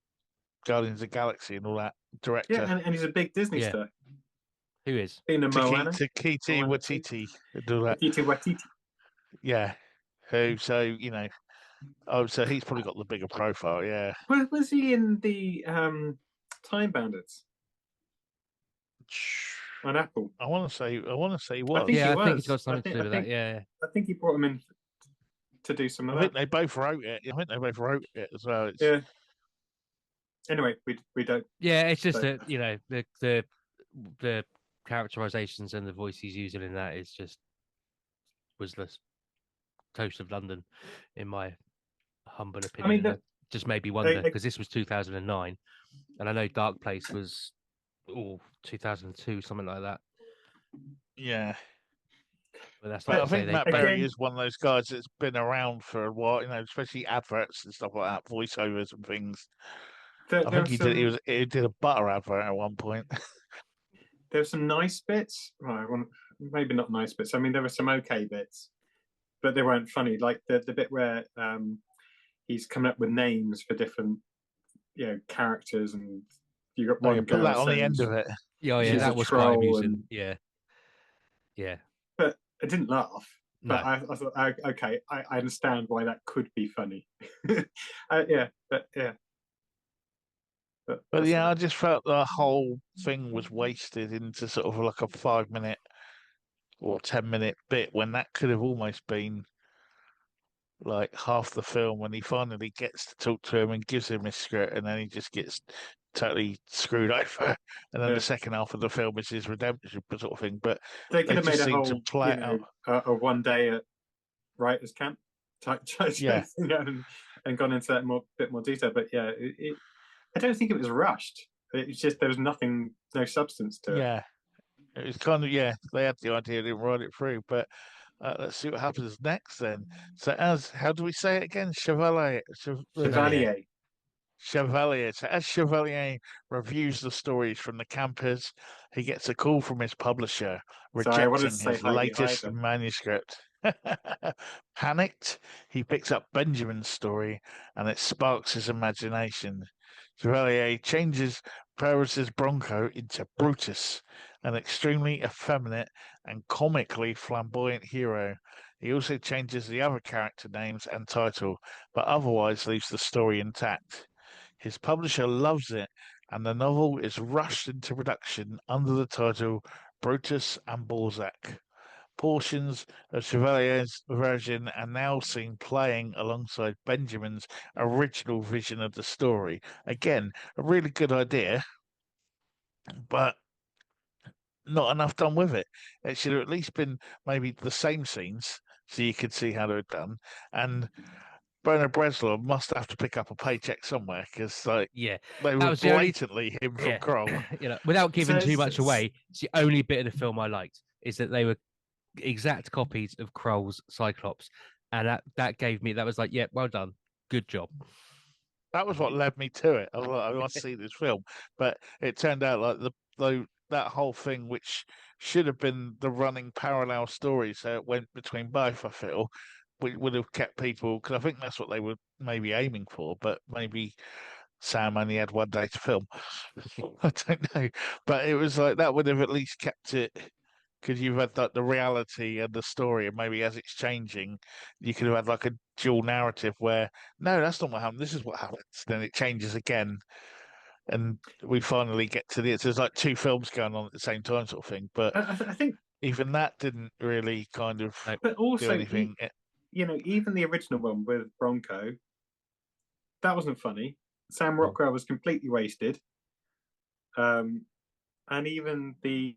of the Galaxy and all that director. Yeah, and he's a big Disney star. Who is? Taika Waititi. Do that. Taika Waititi. Yeah. So he's probably got the bigger profile. Yeah. Was he in the Time Bandits? On Apple. I want to say he was. I think he's got something to do with that. Yeah. I think he brought him in to do some of that. I think they both wrote it. As well. Yeah. Anyway, we don't. Yeah, it's just that the characterizations and the voice he's using in that was the Toast of London, in my humble opinion. I mean, just made me wonder, because this was 2009, and I know Dark Place was 2002, something like that. Yeah. But I think Matt Berry is one of those guys that's been around for a while, especially adverts and stuff like that, voiceovers and things. I think he did a butter advert at one point. There were some nice bits. Well, maybe not nice bits. I mean, there were some okay bits, but they weren't funny. Like the bit where he's coming up with names for different, characters, and you got one girl put that on the end of it. Yeah, that was quite amusing. Yeah. But I didn't laugh. But no. I thought, okay, I understand why that could be funny. But I just felt the whole thing was wasted into sort of like a 5-minute or 10-minute bit when that could have almost been like half the film, when he finally gets to talk to him and gives him his script, and then he just gets totally screwed over. And then the second half of the film is his redemption sort of thing. But they could have made a whole, a 1 day at writers' camp type thing, and gone into that bit more detail. But I don't think it was rushed. It's just there was no substance to it. Yeah, it was kind of they had the idea, didn't write it through. But let's see what happens next then. So how do we say it again? Chevalier. Chevalier. So as Chevalier reviews the stories from the campers, he gets a call from his publisher rejecting his latest manuscript. Panicked, he picks up Benjamin's story and it sparks his imagination. Chevalier changes Paris's Bronco into Brutus, an extremely effeminate and comically flamboyant hero. He also changes the other character names and title, but otherwise leaves the story intact. His publisher loves it, and the novel is rushed into production under the title Brutus and Balzac. Portions of Chevalier's version are now seen playing alongside Benjamin's original vision of the story. Again, a really good idea, but not enough done with it. It should have at least been maybe the same scenes so you could see how they were done. And Bernard Breslau must have to pick up a paycheck somewhere because, they were blatantly him from Kroll. Without giving too much away, it's the only bit of the film I liked is that they were exact copies of Kroll's Cyclops, and that was like, well done, good job. That was what led me to it. I was like, I want to see this film, but it turned out like that whole thing, which should have been the running parallel story, so it went between both. I feel would have kept people, because I think that's what they were maybe aiming for, but maybe Sam only had 1 day to film. I don't know, but it was like that would have at least kept it, because you've had like the reality and the story, and maybe as it's changing, you could have had like a dual narrative where no, that's not what happened. This is what happens. Then it changes again, and we finally get to this. There's like 2 films going on at the same time, sort of thing. But I think even that didn't really kind of do anything. Even the original one with Bronco, that wasn't funny. Sam Rockwell was completely wasted. And even the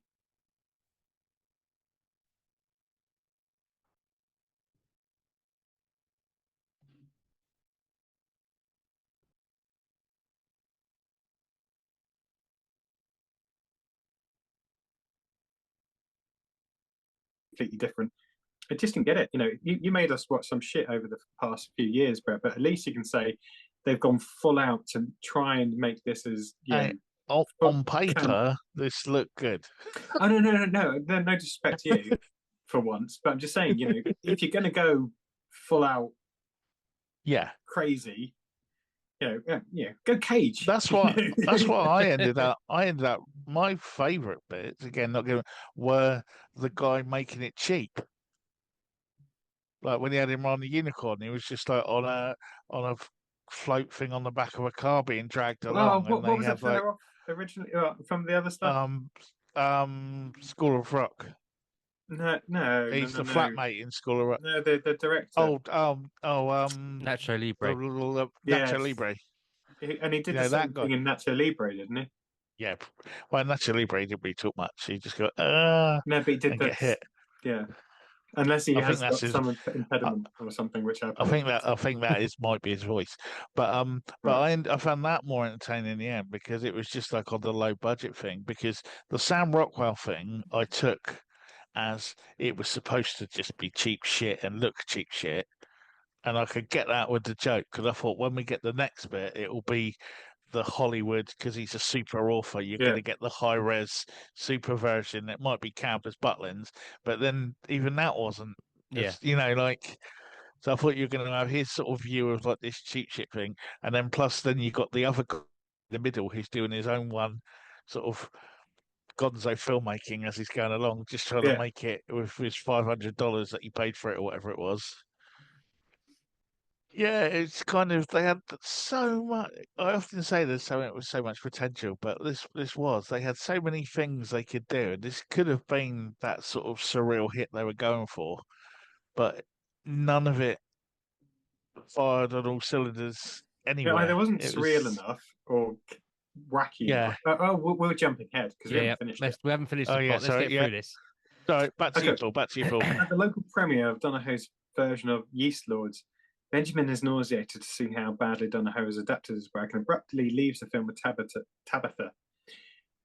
completely different. I just didn't get it. You made us watch some shit over the past few years, Brett, but at least you can say they've gone full out to try and make this as on paper, this looked good. Oh no disrespect to you for once, but I'm just saying, if you're going to go full out, crazy, go Cage. That's what I ended up. My favourite bits, again, not giving, were the guy making it cheap. Like when he had him on the unicorn, he was just like on a float thing on the back of a car being dragged along. What was it for originally from the other stuff? School of Rock. No. He's the flatmate in School of Rock. No, the director. Nacho Libre. Nacho Libre. And he did the same thing in Nacho Libre, didn't he? Yeah. Well, Nacho Libre didn't really talk much. He just go, no, but he did get hit. Yeah. Unless he has got some impediment or something, which I think that might be his voice, but I found that more entertaining in the end because it was just like on the low budget thing. Because the Sam Rockwell thing I took as it was supposed to just be cheap shit and look cheap shit, and I could get that with the joke because I thought when we get the next bit, it will be the Hollywood, because he's a super author, you're going to get the high res super version. It might be Campus Butlins, but then even that wasn't. You know, like. So I thought you were going to have his sort of view of like this cheap shit thing, and then plus then you got the other guy in the middle who's doing his own one, sort of gonzo filmmaking as he's going along, just trying to make it with his $500 that he paid for it or whatever it was. Yeah, it's kind of they had so much. I often say there's so much potential, but this was they had so many things they could do. This could have been that sort of surreal hit they were going for, but none of it fired on all cylinders anywhere. Either wasn't surreal enough or wacky enough. We're jumping ahead because we haven't finished it. We haven't finished the plot. Let's get through this. Sorry, back to you, Paul. Back to you, Paul. At the local premiere of Donahoe's version of Yeast Lords, Benjamin is nauseated to see how badly Donahoe has adapted his work and abruptly leaves the film with Tabitha.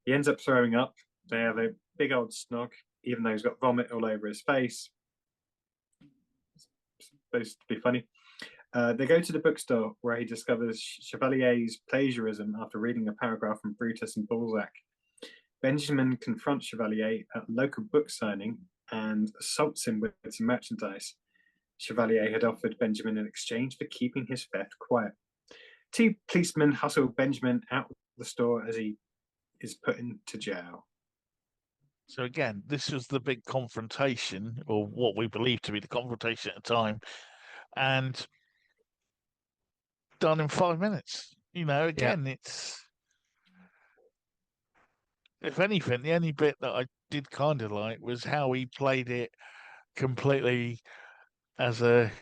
He ends up throwing up. They have a big old snog, even though he's got vomit all over his face. It's supposed to be funny. They go to the bookstore where he discovers Chevalier's plagiarism after reading a paragraph from Brutus and Balzac. Benjamin confronts Chevalier at a local book signing and assaults him with some merchandise Chevalier had offered Benjamin in exchange for keeping his theft quiet. Two policemen hustle Benjamin out of the store as he is put into jail. So again, this was the big confrontation, or what we believe to be the confrontation at the time, and done in 5 minutes. You know, again, it's, if anything, the only bit that I did kind of like was how he played it completely as a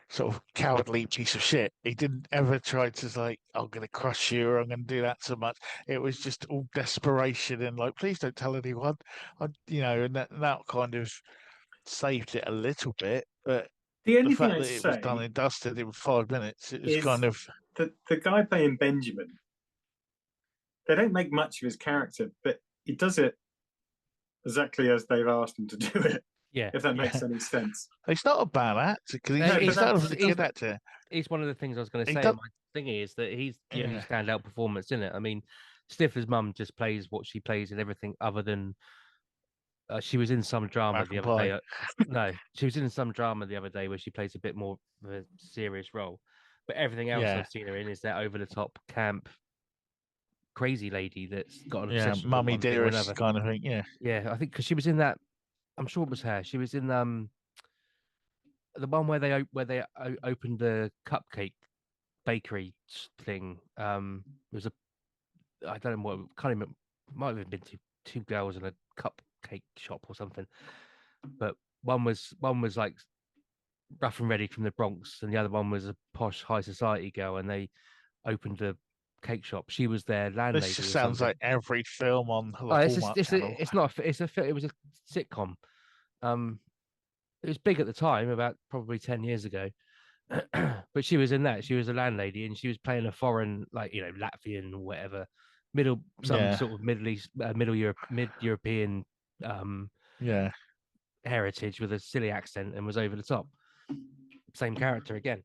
sort of cowardly piece of shit. He didn't ever try to like, I'm going to crush you or I'm going to do that so much. It was just all desperation and like, please don't tell anyone. You know, and that kind of saved it a little bit. But the only fact thing that it was done and dusted in 5 minutes, it was kind of the guy playing Benjamin. They don't make much of his character, but he does it exactly as they've asked him to do it. Yeah, if that makes any sense. He's not a bad actor because he's not a good actor. It's one of the things I was going to say. My thing is that he's the only standout performance in it. I mean, Stifler's mum just plays what she plays in everything other than she was in some drama the other day. No, she was in some drama the other day where she plays a bit more of a serious role. But everything else I've seen her in is that over the top camp crazy lady that's got an obsession. Mummy dearest kind of thing. Yeah, I think because she was in that. I'm sure it was her. She was in the one where they opened the cupcake bakery thing. It was I don't know what, can't even, might have been two girls in a cupcake shop or something. But one was like rough and ready from the Bronx, and the other one was a posh high society girl, and they opened a cake shop. She was their landlady. This just sounds like every film on the Hallmark channel. It was a sitcom. It was big at the time, about probably 10 years ago. But she was in that. She was a landlady, and she was playing a foreign, like, you know, Latvian or whatever, sort of Middle East, mid-European, heritage with a silly accent, and was over the top. Same character again.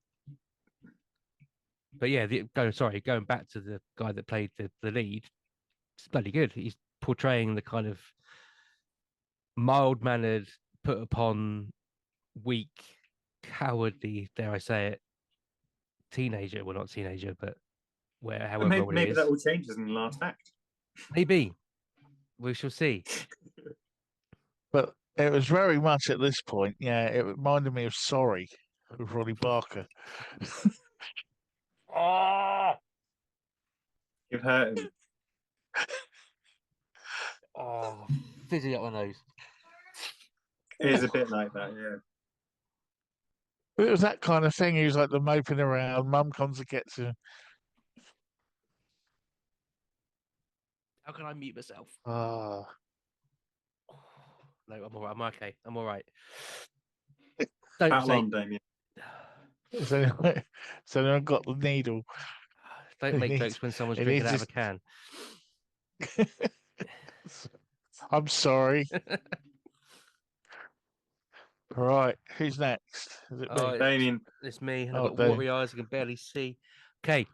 But yeah, going back to the guy that played the lead, it's bloody good. He's portraying the kind of mild-mannered, put upon, weak, cowardly, dare I say it, teenager. Well, not teenager, but maybe that all changes in the last act. Maybe. We shall see. But it was very much at this point, it reminded me of Sorry with Ronnie Barker. Oh, you've hurt him. Oh, fizzy up my nose. It is a bit like that, It was that kind of thing. He was like the moping around. Mum comes and gets him. How can I mute myself? No, I'm all right. I'm okay. I'm all right. Don't say. Damien. So I got the needle. Don't make jokes when someone's drinking out of a can. I'm sorry. All right, who's next? Is it me? Damien. It's me. I've got watery eyes. I can barely see. Okay.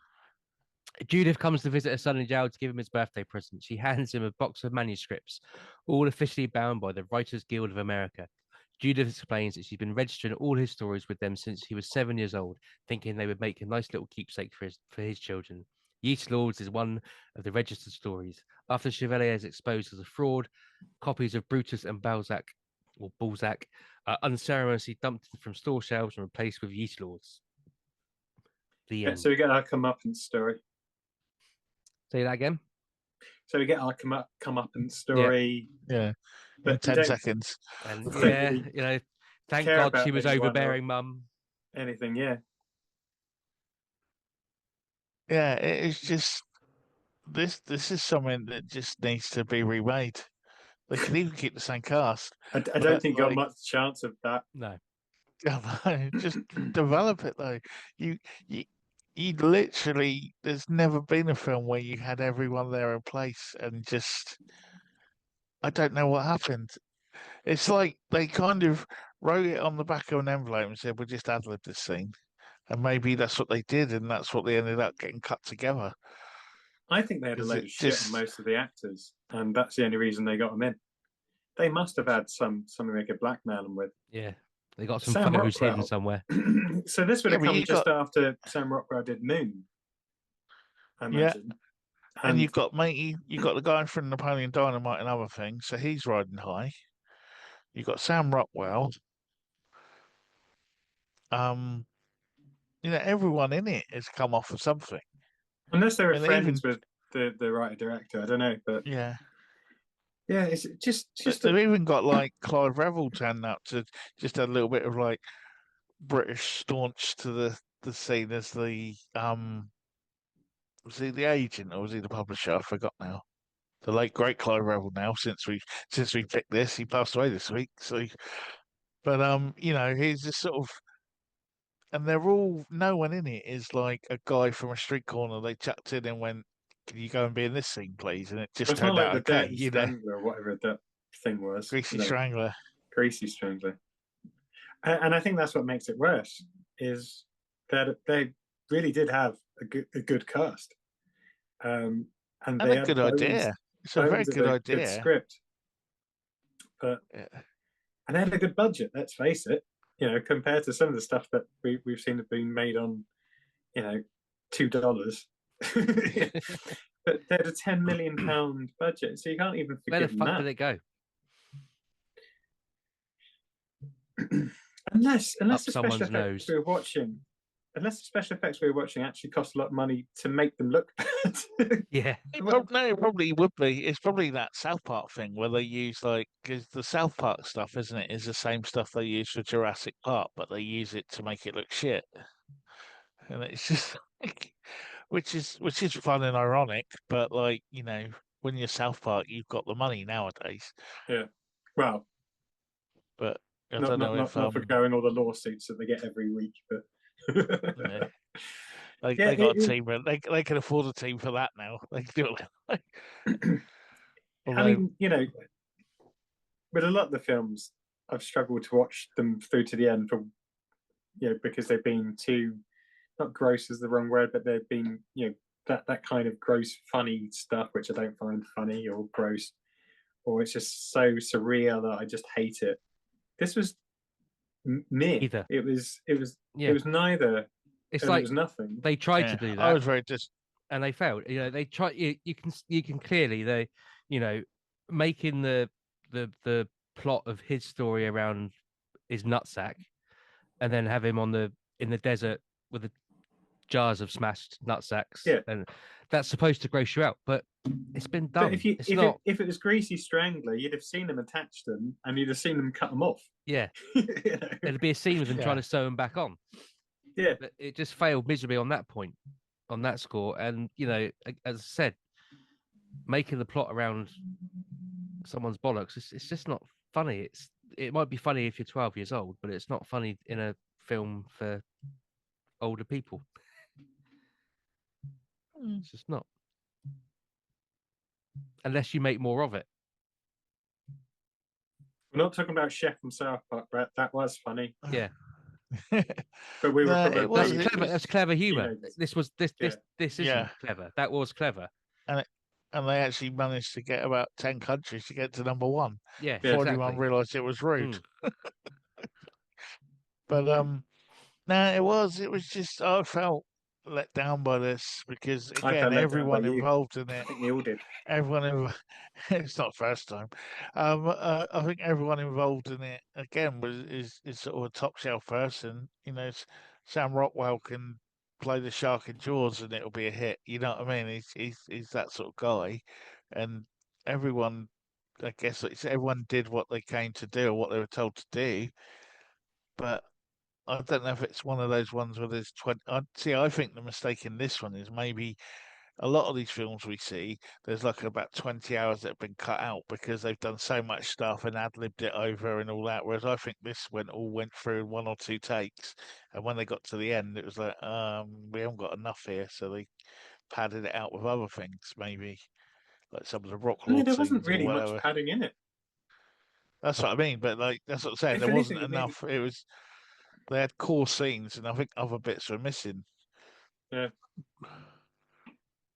Judith comes to visit her son in jail to give him his birthday present. She hands him a box of manuscripts, all officially bound by the Writers Guild of America. Judith explains that she's been registering all his stories with them since he was 7 years old, thinking they would make a nice little keepsake for his children. Yeast Lords is one of the registered stories. After Chevalier is exposed as a fraud, copies of Brutus and Balzac are unceremoniously dumped from store shelves and replaced with Yeast Lords. The end. So we get our comeuppance story. Say that again. So we get our comeuppance story. Yeah. In 10 seconds. And yeah, thank God she was overbearing, Mum. Anything, yeah. Yeah, it's just this is something that just needs to be remade. They can even keep the same cast. I don't think you got much chance of that. No. Just develop it though. You literally, there's never been a film where you had everyone there in place and just, I don't know what happened. It's like they kind of wrote it on the back of an envelope and said, we'll just ad-lib this scene. And maybe that's what they did, and that's what they ended up getting cut together. I think they had a load of shit on most of the actors, and that's the only reason they got them in. They must have had something they could blackmail them with. Yeah, they got some photos hidden somewhere. So this would have come just after Sam Rockwell did Moon, I imagine. Yeah. And you've got the guy from Napoleon Dynamite and other things, so he's riding high. You've got Sam Rockwell. Everyone in it has come off of something. Unless they were friends with the writer-director, I don't know, but yeah, it's just. They've even got like Clive Revill turned up to just add a little bit of like British staunch to the scene as the was he the agent or was he the publisher? I forgot now. The late great Clive Revill. Now since we picked this, he passed away this week. So, but he's just sort of. And no one in it is like a guy from a street corner they chucked in and went, can you go and be in this scene, please? And it just turned out okay. Dirty Strangler or whatever that thing was. Greasy Strangler. Greasy Strangler. And I think that's what makes it worse, is that they really did have a good cast. And they had a good idea. It's a very good idea. Good script. But, and they had a good budget, let's face it. Compared to some of the stuff that we've seen have been made on, $2. But they had a £10 million budget, so you can't even forgive them. Where the fuck did it go? unless the special effects we were watching, actually cost a lot of money to make them look bad. Yeah. It probably would be. It's probably that South Park thing where they use because the South Park stuff, isn't it, is the same stuff they use for Jurassic Park, but they use it to make it look shit. And it's just which is fun and ironic, but when you're South Park, you've got the money nowadays. Yeah. Well, but I don't know if not forgoing all the lawsuits that they get every week, but. Yeah. They got a team. They can afford a team for that now. They can do it. I mean, with a lot of the films, I've struggled to watch them through to the end because they've been too, not gross is the wrong word, but they've been that kind of gross, funny stuff which I don't find funny or gross, or it's just so surreal that I just hate it. This was neither. It was neither. It's like it was nothing. They tried to do that. I was very and they failed. They try. You can clearly making the plot of his story around his nutsack, and then have him in the desert with the jars of smashed nutsacks. Yeah, and that's supposed to gross you out, but it's been done. But if it was Greasy Strangler, you'd have seen them attach them, and you'd have seen them cut them off. Yeah, it'd be a scene with them trying to sew them back on. Yeah, but it just failed miserably on that point, on that score. And as I said, making the plot around someone's bollocks, it's just not funny. It might be funny if you're 12 years old, but it's not funny in a film for older people. It's just not, unless you make more of it. We're not talking about Chef from South Park, Brett. That was funny. Yeah. But we were No, probably it was. That's clever. That's clever humor. teenagers. This isn't clever. That was clever. And they actually managed to get about 10 countries to get to number one. Yeah, before exactly. anyone realised it was rude. But no, it was just I felt let down by this because again, everyone involved in it. I think we all did. It's not the first time. I think everyone involved in it again is sort of a top shelf person. You know, Sam Rockwell can play the shark in Jaws and it'll be a hit. You know what I mean? He's that sort of guy, and everyone. I guess everyone did what they came to do or what they were told to do, but I don't know if it's one of those ones where there's 20. I think the mistake in this one is maybe a lot of these films we see, there's like about 20 hours that have been cut out because they've done so much stuff and ad-libbed it over and all that. Whereas I think this went through in 1 or 2 takes. And when they got to the end, it was like, we haven't got enough here. So they padded it out with other things, maybe. Like some of the Rock Lord there wasn't really much padding in it. That's what I mean, but like that's what I'm saying. There wasn't enough. It was they had core scenes, and I think other bits were missing. Yeah.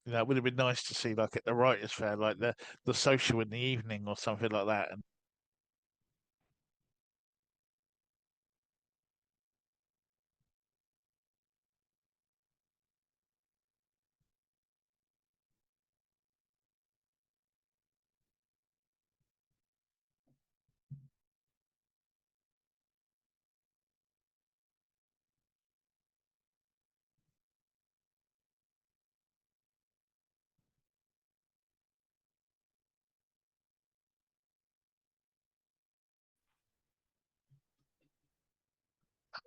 You know, it would have been nice to see like at the writers' fair, like the social in the evening or something like that. And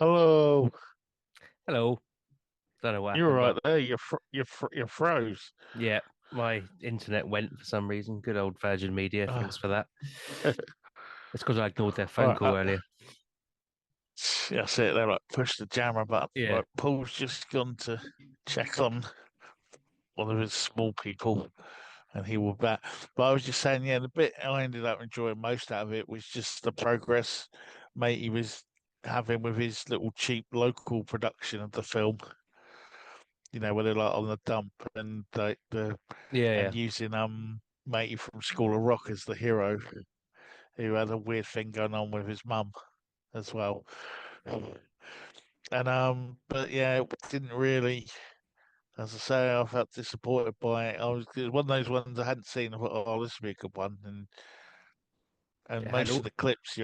hello, Hello. Don't know what you're happened. right there. You froze. Yeah, my internet went for some reason. Good old Virgin Media. Thanks for that. It's because I ignored their phone call earlier. That's it. They're like push the jammer button. Yeah. Like, Paul's just gone to check on one of his small people, and he will back. But I was just saying, yeah, the bit I ended up enjoying most out of it was just the progress, mate. He was having with his little cheap local production of the film. You know, where they're like on the dump and like using matey from School of Rock as the hero, who had a weird thing going on with his mum as well. And but yeah, it didn't really. As I say, I felt disappointed by it. It was one of those ones I hadn't seen. I thought, oh, this would be a good one. And most of the clips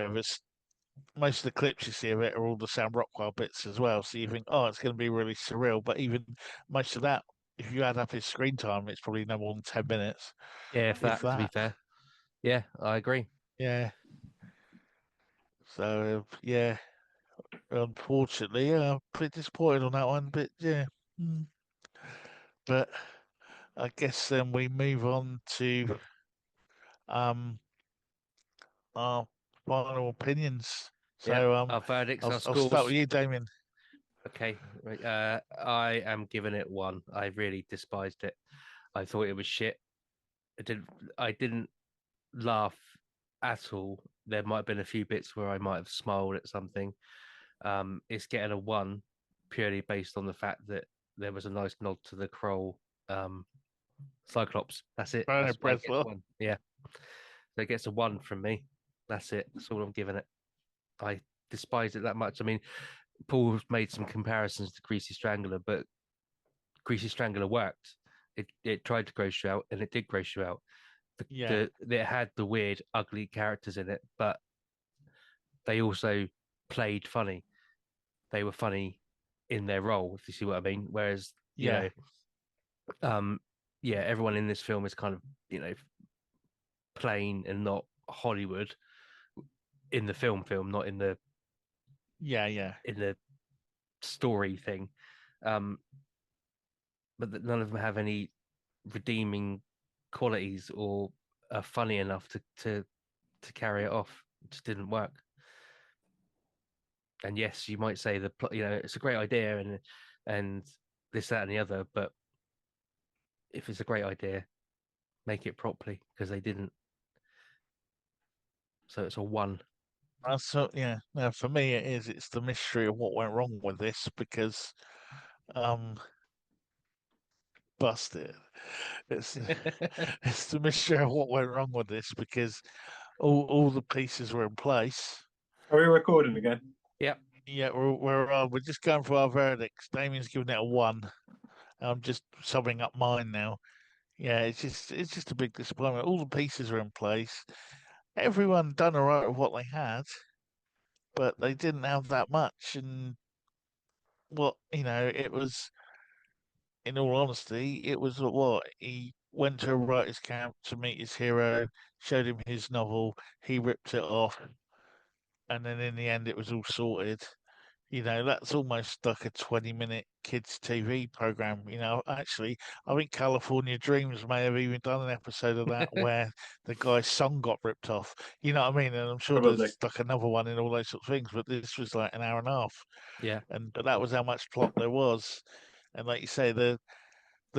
most of the clips you see of it are all the Sam Rockwell bits as well. So you think, oh, it's going to be really surreal. But even most of that, if you add up his screen time, it's probably no more than 10 minutes. Yeah, if that. To be fair. Yeah, I agree. Yeah. So yeah, unfortunately, I'm pretty disappointed on that one. But yeah. But I guess then we move on to our final opinions. So our verdicts, I'll our scores. I'll start with you, Damien. Okay, I am giving it 1. I really despised it. I thought it was shit. I didn't laugh at all. There might have been a few bits where I might have smiled at something. It's getting a 1 purely based on the fact that there was a nice nod to the Kroll Cyclops. That's it. That's why it gets 1. Yeah. So it gets a 1 from me. That's it. That's all I'm giving it. I despise it that much. I mean, Paul made some comparisons to Greasy Strangler, but Greasy Strangler worked. It tried to gross you out, and it did gross you out. It had the weird, ugly characters in it, but they also played funny. They were funny in their role, if you see what I mean. Whereas, you know, everyone in this film is kind of, you know, plain and not Hollywood in the film, not in the in the story thing. But none of them have any redeeming qualities or are funny enough to carry it off. It just didn't work. And yes, you might say the plot, you know, it's a great idea and this, that, and the other, but if it's a great idea, make it properly, because they didn't. So it's a 1. So yeah, now for me it is. It's the mystery of what went wrong with this because, busted. It's it's the mystery of what went wrong with this because all the pieces were in place. Are we recording again? Yep. Yeah, we're just going for our verdicts. Damien's giving it a 1. I'm just summing up mine now. Yeah, it's just a big disappointment. All the pieces are in place. Everyone done all right with what they had, but they didn't have that much. And it was, in all honesty, it was what he went to a writer's camp to meet his hero, showed him his novel, he ripped it off, and then in the end, it was all sorted. That's almost like a 20-minute kids' TV program. Actually, I think California Dreams may have even done an episode of that where the guy's song got ripped off. You know what I mean? And I'm sure Probably. there's like another one in all those sorts of things, but this was like an hour and a half. Yeah. But that was how much plot there was. And like you say, the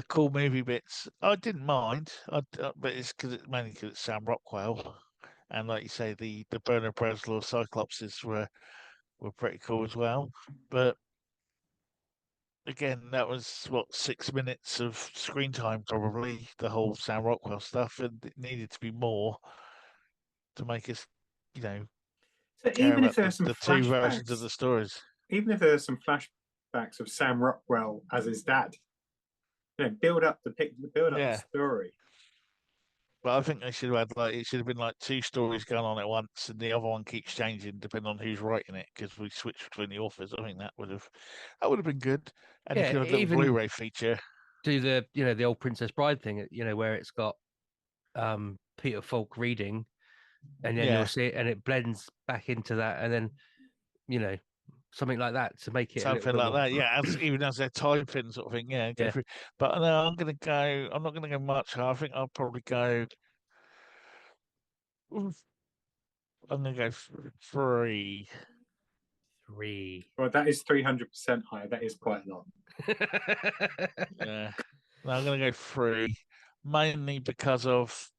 cool movie bits, I didn't mind. But it's mainly because it's Sam Rockwell. And like you say, the Bernard Bresslaw Cyclopses were pretty cool as well. But again, that was 6 minutes of screen time, probably the whole Sam Rockwell stuff, and it needed to be more to make us, so care even if about there's some the two versions of flashbacks, the stories. even if there's some flashbacks of Sam Rockwell as his dad, build up the picture, build up the story. But I think they should have had it should have been like 2 stories going on at once, and the other one keeps changing depending on who's writing it because we switched between the authors. I think that would have been good. And if you had a little Blu-ray feature, do the old Princess Bride thing, where it's got Peter Falk reading, and then you'll see it, and it blends back into that, and then something like that to make it something like more... that. Yeah, even as they're typing, sort of thing. Yeah, go through. But no, I'm not going to go much higher. I think I'll probably go. I'm going to go 3. 3. Well, that is 300% higher. That is quite a lot. Yeah, no, I'm going to go 3, mainly because of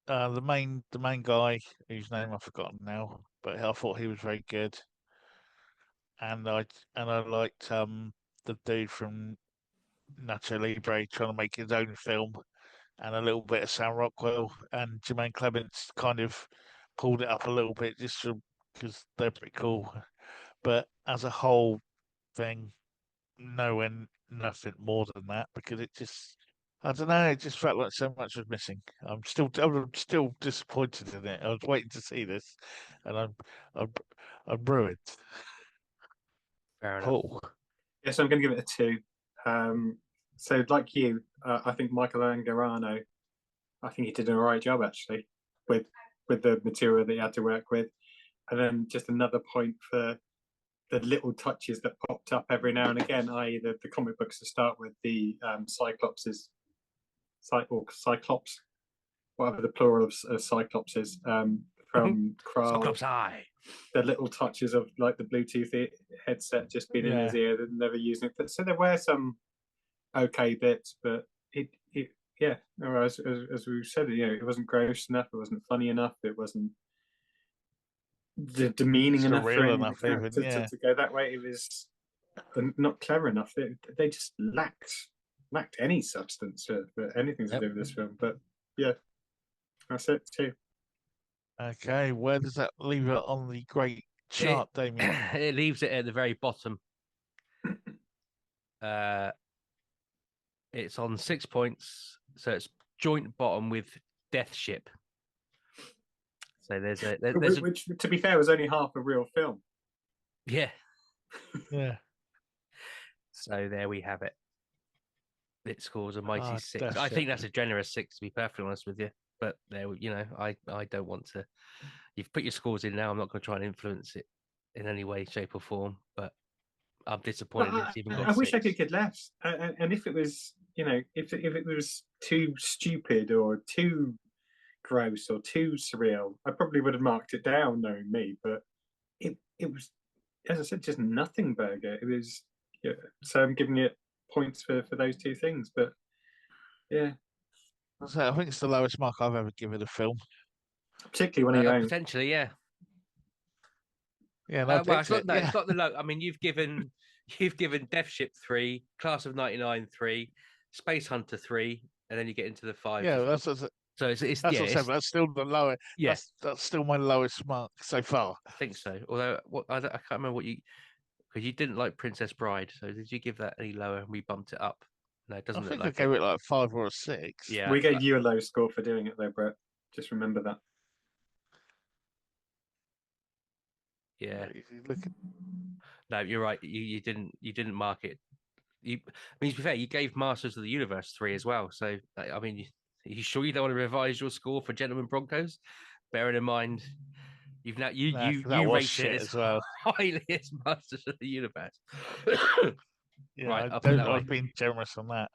the main guy whose name I've forgotten now, but I thought he was very good, and I liked the dude from Nacho Libre trying to make his own film, and a little bit of Sam Rockwell and Jemaine Clement's kind of pulled it up a little bit just because they're pretty cool. But as a whole thing, nothing more than that because it just, I don't know, it just felt like so much was missing. I'm still disappointed in it. I was waiting to see this, and I'm ruined. Fair enough. Paul. Yes, I'm going to give it a 2. So, like you, I think Michael Angarano, I think he did an alright job actually with the material that he had to work with, and then just another point for the little touches that popped up every now and again, i.e. the comic books to start with, the Cyclops, whatever the plural of Cyclops is, from Kral. Cyclops Eye. The little touches of like the Bluetooth headset just being in his ear, never using it. So there were some okay bits, but it as we said, it wasn't gross enough, it wasn't funny enough, it wasn't demeaning enough for any of the characters to go that way. It was not clever enough. They just lacked any substance for anything to do with this film. But yeah, that's it too. Okay, where does that leave it on the great chart, Damien? It leaves it at the very bottom. It's on 6 points, so it's joint bottom with Death Ship. So there's which, to be fair, was only half a real film. Yeah. Yeah. So there we have it. It scores a mighty 6. I think that's a generous 6, to be perfectly honest with you. But there, I don't want to. You've put your scores in now. I'm not going to try and influence it in any way, shape, or form. But I'm disappointed it's even got 6. I wish I could get less. And if it was, if it was too stupid or too gross or too surreal, I probably would have marked it down, knowing me. But it was, as I said, just nothing burger. It was, so I'm giving it points for those 2 things. But yeah, I think it's the lowest mark I've ever given a film. Particularly one of your own. Potentially, yeah. Yeah, no, well, it's not the low. I mean, you've given Death Ship 3, Class of '99 3, Space Hunter 3, and then you get into the 5. Yeah, that's so it's that's what I said, but that's still the lowest. Yeah, that's still my lowest mark so far. I think so. Although I can't remember what because you didn't like Princess Bride. So did you give that any lower? And we bumped it up. No, it doesn't. I think look like I gave it like 5 or a 6. Yeah, we gave you a low score for doing it though, Brett. Just remember that. Yeah. No, you're right. You didn't mark it. I mean, to be fair, you gave Masters of the Universe 3 as well. So I mean, are you sure you don't want to revise your score for Gentlemen Broncos? Bearing in mind, you've now you rate it as well highly as Masters of the Universe. Yeah, right, I've been generous on that,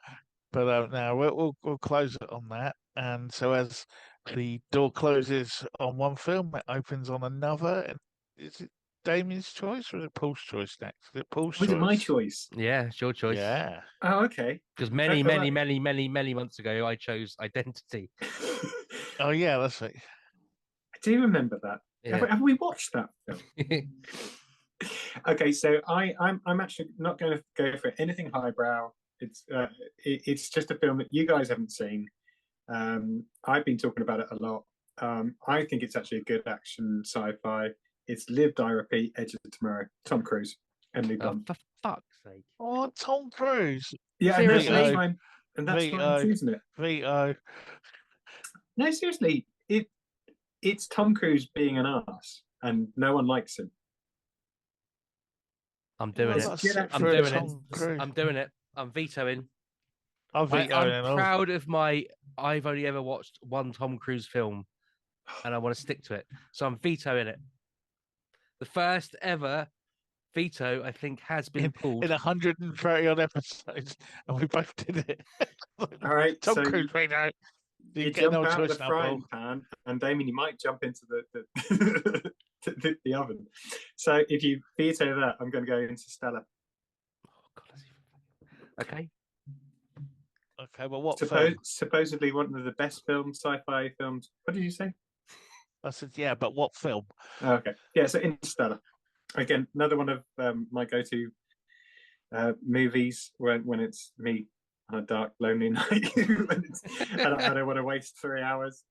but now we'll close it on that. And so as the door closes on one film, it opens on another. And is it Damien's choice or is it Paul's choice next? Is it Paul's choice? Was it my choice? Yeah, it's your choice. Yeah. Oh, okay. Because many months ago, I chose Identity. Oh yeah, that's right. I do remember that. Yeah. Have we watched that film? Okay, so I'm actually not going to go for anything highbrow. It's just a film that you guys haven't seen. I've been talking about it a lot. I think it's actually a good action sci-fi. It's Live, Die, Repeat, Edge of Tomorrow. Tom Cruise, Emily Blunt. For fuck's sake! Oh, Tom Cruise. Yeah, seriously, and that's why I'm choosing it. Veto. No, seriously, it's Tom Cruise being an ass, and no one likes him. I'm doing it. I'm doing it. I'm vetoing. I'm proud of I've only ever watched one Tom Cruise film, and I want to stick to it. So I'm vetoing it. The first ever veto, I think, has been pulled in 130 odd episodes, and we both did it. All right, Tom Cruise veto. You jump out of the frying pan, and Damien, you might jump into the oven. So if you veto that, I'm going to go into Stella. Oh God, okay. Okay, well, what? Supposedly one of the best sci-fi films. What did you say? I said, yeah, but what film? Oh, okay, yeah, so Interstellar. Again, another one of my go-to movies when it's me on a dark, lonely night. I don't want to waste 3 hours.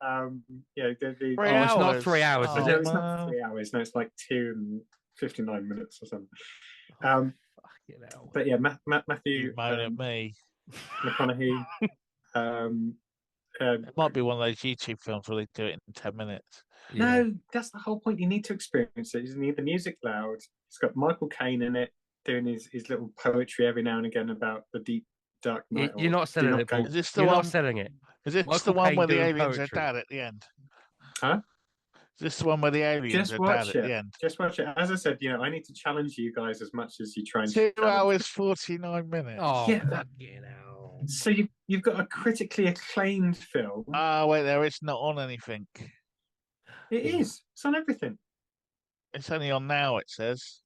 It's not 3 hours. No, it's not 3 hours. No, it's like 2 and 59 minutes or something. But yeah, Matthew. Moan at me. McConaughey. It might be one of those YouTube films where they do it in 10 minutes. No, that's the whole point. You need to experience it. You need the music loud. It's got Michael Caine in it, doing his little poetry every now and again about the deep, dark night. You're not selling it. Is this the You're one? not selling it. Is this the one where the aliens are dead at the end? Huh? Is this the one where the aliens are dead at the end? Just watch it. As I said, I need to challenge you guys as much as you try and. 2 hours 49 minutes. Oh, yeah. Fucking hell. So you've got a critically acclaimed film. Oh wait, there it's not on anything. It is. It's on everything. It's only on now. It says.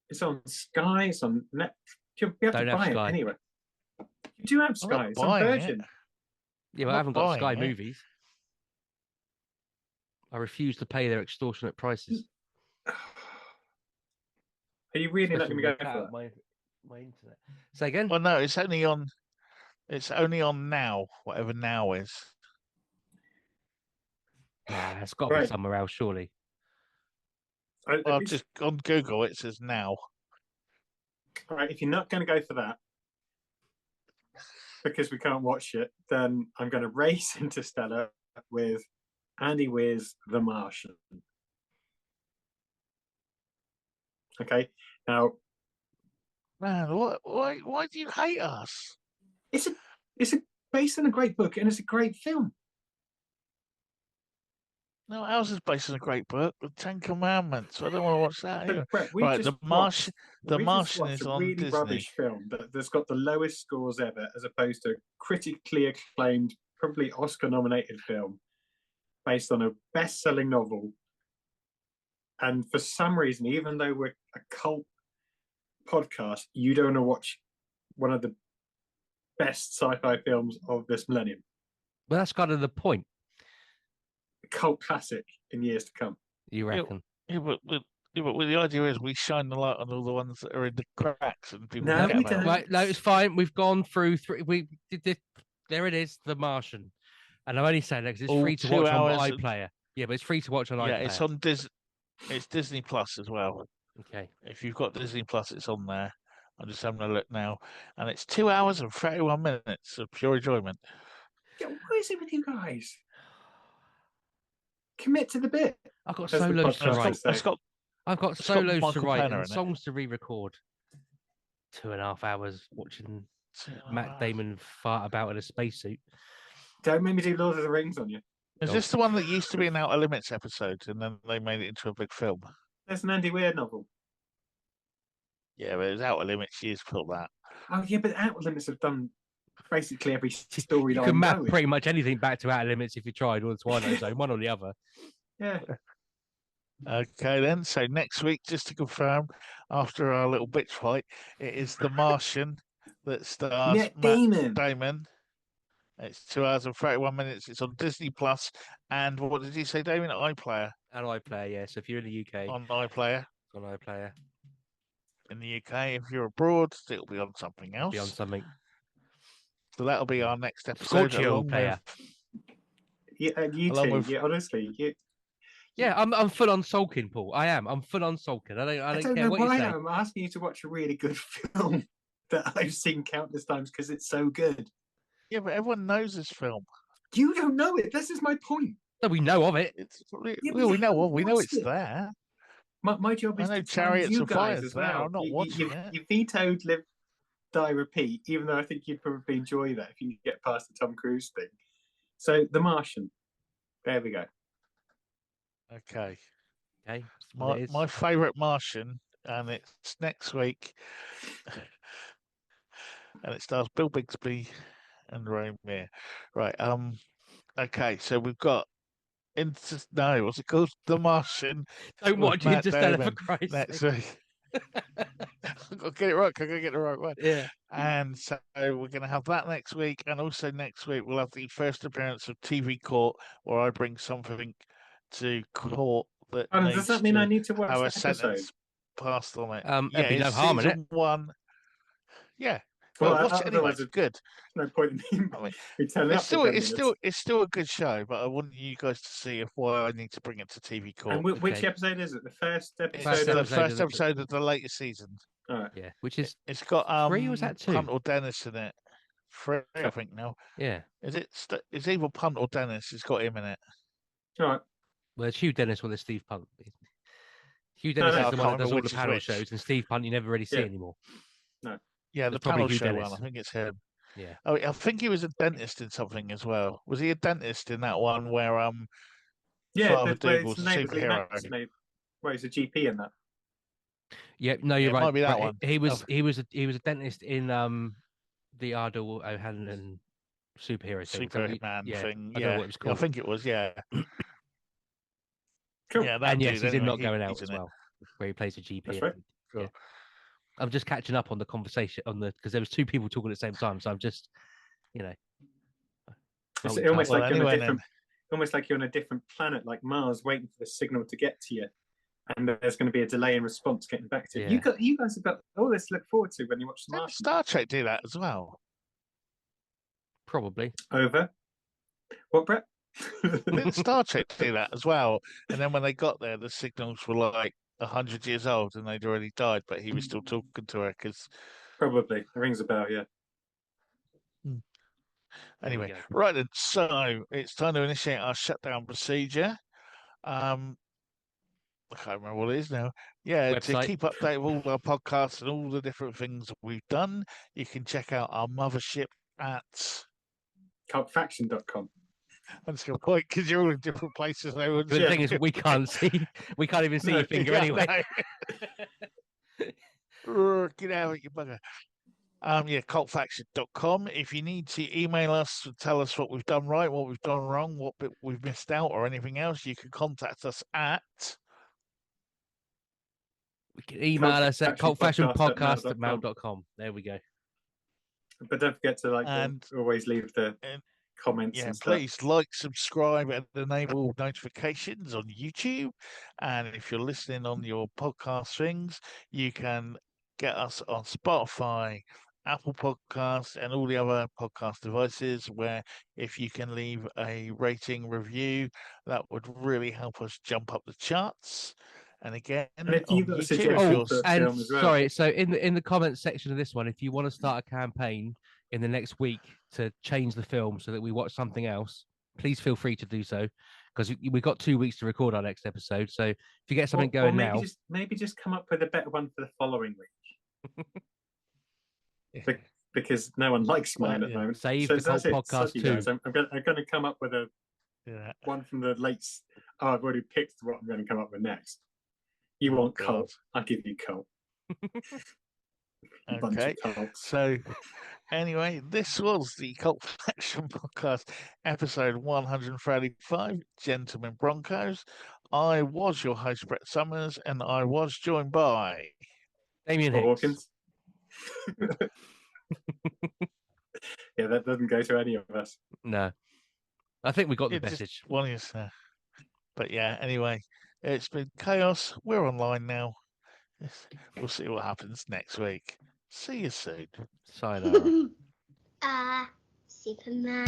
It's on Sky. It's on Netflix. You have to buy it anyway. You do have Sky. It's on Virgin. Yeah, but I haven't got Sky Movies. I refuse to pay their extortionate prices. Are you really letting me go for that? My internet. Say again? Well, no, it's only on. It's only on now. Whatever now is. Yeah, it's got to be somewhere else, surely. Well, just on Google, it says now. All right, if you're not going to go for that, because we can't watch it, then I'm going to race Interstellar with Andy Weir's The Martian. Okay, now, man, why do you hate us? It's based on a great book and it's a great film. No, ours is based on a great book, The 10 Commandments. I don't want to watch that either. Brett, The Martian is on really Disney. Rubbish film that's got the lowest scores ever, as opposed to a critically acclaimed, probably Oscar-nominated film based on a best-selling novel. And for some reason, even though we're a cult podcast, you don't want to watch one of the best sci-fi films of this millennium. Well, that's kind of the point. cult classic in years to come. You reckon? But the idea is we shine the light on all the ones that are in the cracks and people No, forget we about don't. them. Right, no, it's fine. We've gone through three. We did this. There it is, The Martian. And I'm only saying that because it's All free to 2 watch on hours. iPlayer. Yeah, but it's free to watch on iPlayer. It's on It's Disney Plus as well. Okay. If you've got Disney Plus, it's on there. I'm just having a look now, and it's 2 hours and 31 minutes of pure enjoyment. Yeah, what is it with you guys? Commit to the bit. I've got solos to write. I've got solos to write and songs to re-record. 2.5 hours watching Matt Damon fart about in a spacesuit. Don't make me do Lord of the Rings on you. Is this the one that used to be an Outer Limits episode, and then they made it into a big film? There's an Andy Weir novel. Yeah, but it was Outer Limits years before that. Oh yeah, but Outer Limits have done basically every story. You can map pretty much anything back to Outer Limits if you tried, or the Twilight Zone, one or the other. Yeah. Okay, then. So next week, just to confirm, after our little bitch fight, it is The Martian that stars Matt Damon. It's 2 hours and 31 minutes. It's on Disney Plus, and what did you say, Damon? iPlayer. On iPlayer, yeah. So if you're in the UK, on iPlayer. On iPlayer. In the UK, if you're abroad, it'll be on something else. Be on something. So that'll be our next episode. Player. Yeah, you two. Yeah, honestly, you. Yeah, I'm full on sulking, Paul. I am. I'm full on sulking. I don't care what you say. I'm asking you to watch a really good film that I've seen countless times because it's so good. Yeah, but everyone knows this film. You don't know it. This is my point. No, we know of it. We know it's there. My job is to Chariots you and guys Fires as well. I'm not watching it. You vetoed Live, Die, Repeat, even though I think you'd probably enjoy that if you could get past the Tom Cruise thing. So, The Martian. There we go. Okay. My favourite Martian, and it's next week. And it stars Bill Bixby and Rainier. Right. Okay, so we've got what's it called? The Martian. Don't watch Interstellar for Christ's sake. I've got to get it right. I'm going to get the right one. Yeah. And so we're going to have that next week. And also next week, we'll have the first appearance of TV Court, where I bring something to court that does that mean I need to watch have the a sentence passed on it? There'd be no harm in it. One. Yeah. Well, watch it anyway. It's good. No point in me. It's still a good show, but I want you guys to see why I need to bring it to TV Court. And which episode is it? The first episode. It's the first episode of the latest season. All right. Yeah, which is it's got 3 or was that 2? Punt or Dennis in it. 3, I think now. Yeah. Is it? It's either Punt or Dennis. It's got him in it. All right. Well, it's Hugh Dennis or there's Steve Punt. Hugh Dennis is the one that does all the panel shows, and Steve Punt you never really see anymore. No. Yeah, the panel show one. I think it's him. Yeah. Oh, I think he was a dentist in something as well. Was he a dentist in that one where Father Dude was a superhero? Well, he's a GP in that. Yeah, no, you're right. It might be that one. He was a dentist in the Ardell O'Hanlon superhero thing. Superman thing. I don't know what it was called. I think it was. Yeah. Cool. Yeah, and yes, he's in Not Going Out as well, where he plays a GP. That's right. Cool. Yeah. I'm just catching up on the conversation because there was 2 people talking at the same time, so I'm just, It's almost like you're on a different planet, like Mars, waiting for the signal to get to you, and there's going to be a delay in response getting back to you. Yeah. You guys have got all this to look forward to when you watch the Martian. Star Trek do that as well. Probably. Over. What, Brett? Didn't Star Trek do that as well? And then when they got there, the signals were like 100 years old and they'd already died, but he was still talking to her because. Probably. It rings a bell, yeah. Anyway, right then. So it's time to initiate our shutdown procedure. I can't remember what it is now. Yeah, website. To keep updated with all our podcasts and all the different things we've done, you can check out our mothership at cultfaction.com. That's your point, because you're all in different places. The thing is, we can't even see your finger anyway. Get out of it, you bugger. Cultfaction.com. If you need to email us to tell us what we've done right, what we've done wrong, what bit we've missed out, or anything else, you can contact us at. We can email us at cultfashionpodcast@mail.com. There we go. But don't forget to always leave the comments and stuff. Please like, subscribe, and enable notifications on YouTube. And if you're listening on your podcast things, you can get us on Spotify, Apple Podcasts, and all the other podcast devices, where if you can leave a rating review, that would really help us jump up the charts. And again, and if you've got YouTube, a suggestion for a and film as well. sorry, so in the comments section of this one, if you want to start a campaign in the next week to change the film so that we watch something else, please feel free to do so, because we've got 2 weeks to record our next episode. So if you get something going now, maybe just come up with a better one for the following week. Because no one likes mine at the moment. Save the Cult Podcast too. I'm going to come up with one from the late. Oh, I've already picked what I'm going to come up with next. You want Cult? I'll give you Cult. Okay. So anyway, this was the Cult Faction Podcast, episode 135, Gentlemen Broncos. I was your host, Brett Summers, and I was joined by Damien Hawkins. Yeah, that doesn't go to any of us. No. I think we got the message. But yeah, anyway, it's been chaos. We're online now. We'll see what happens next week. See you soon. Sayonara. Superman.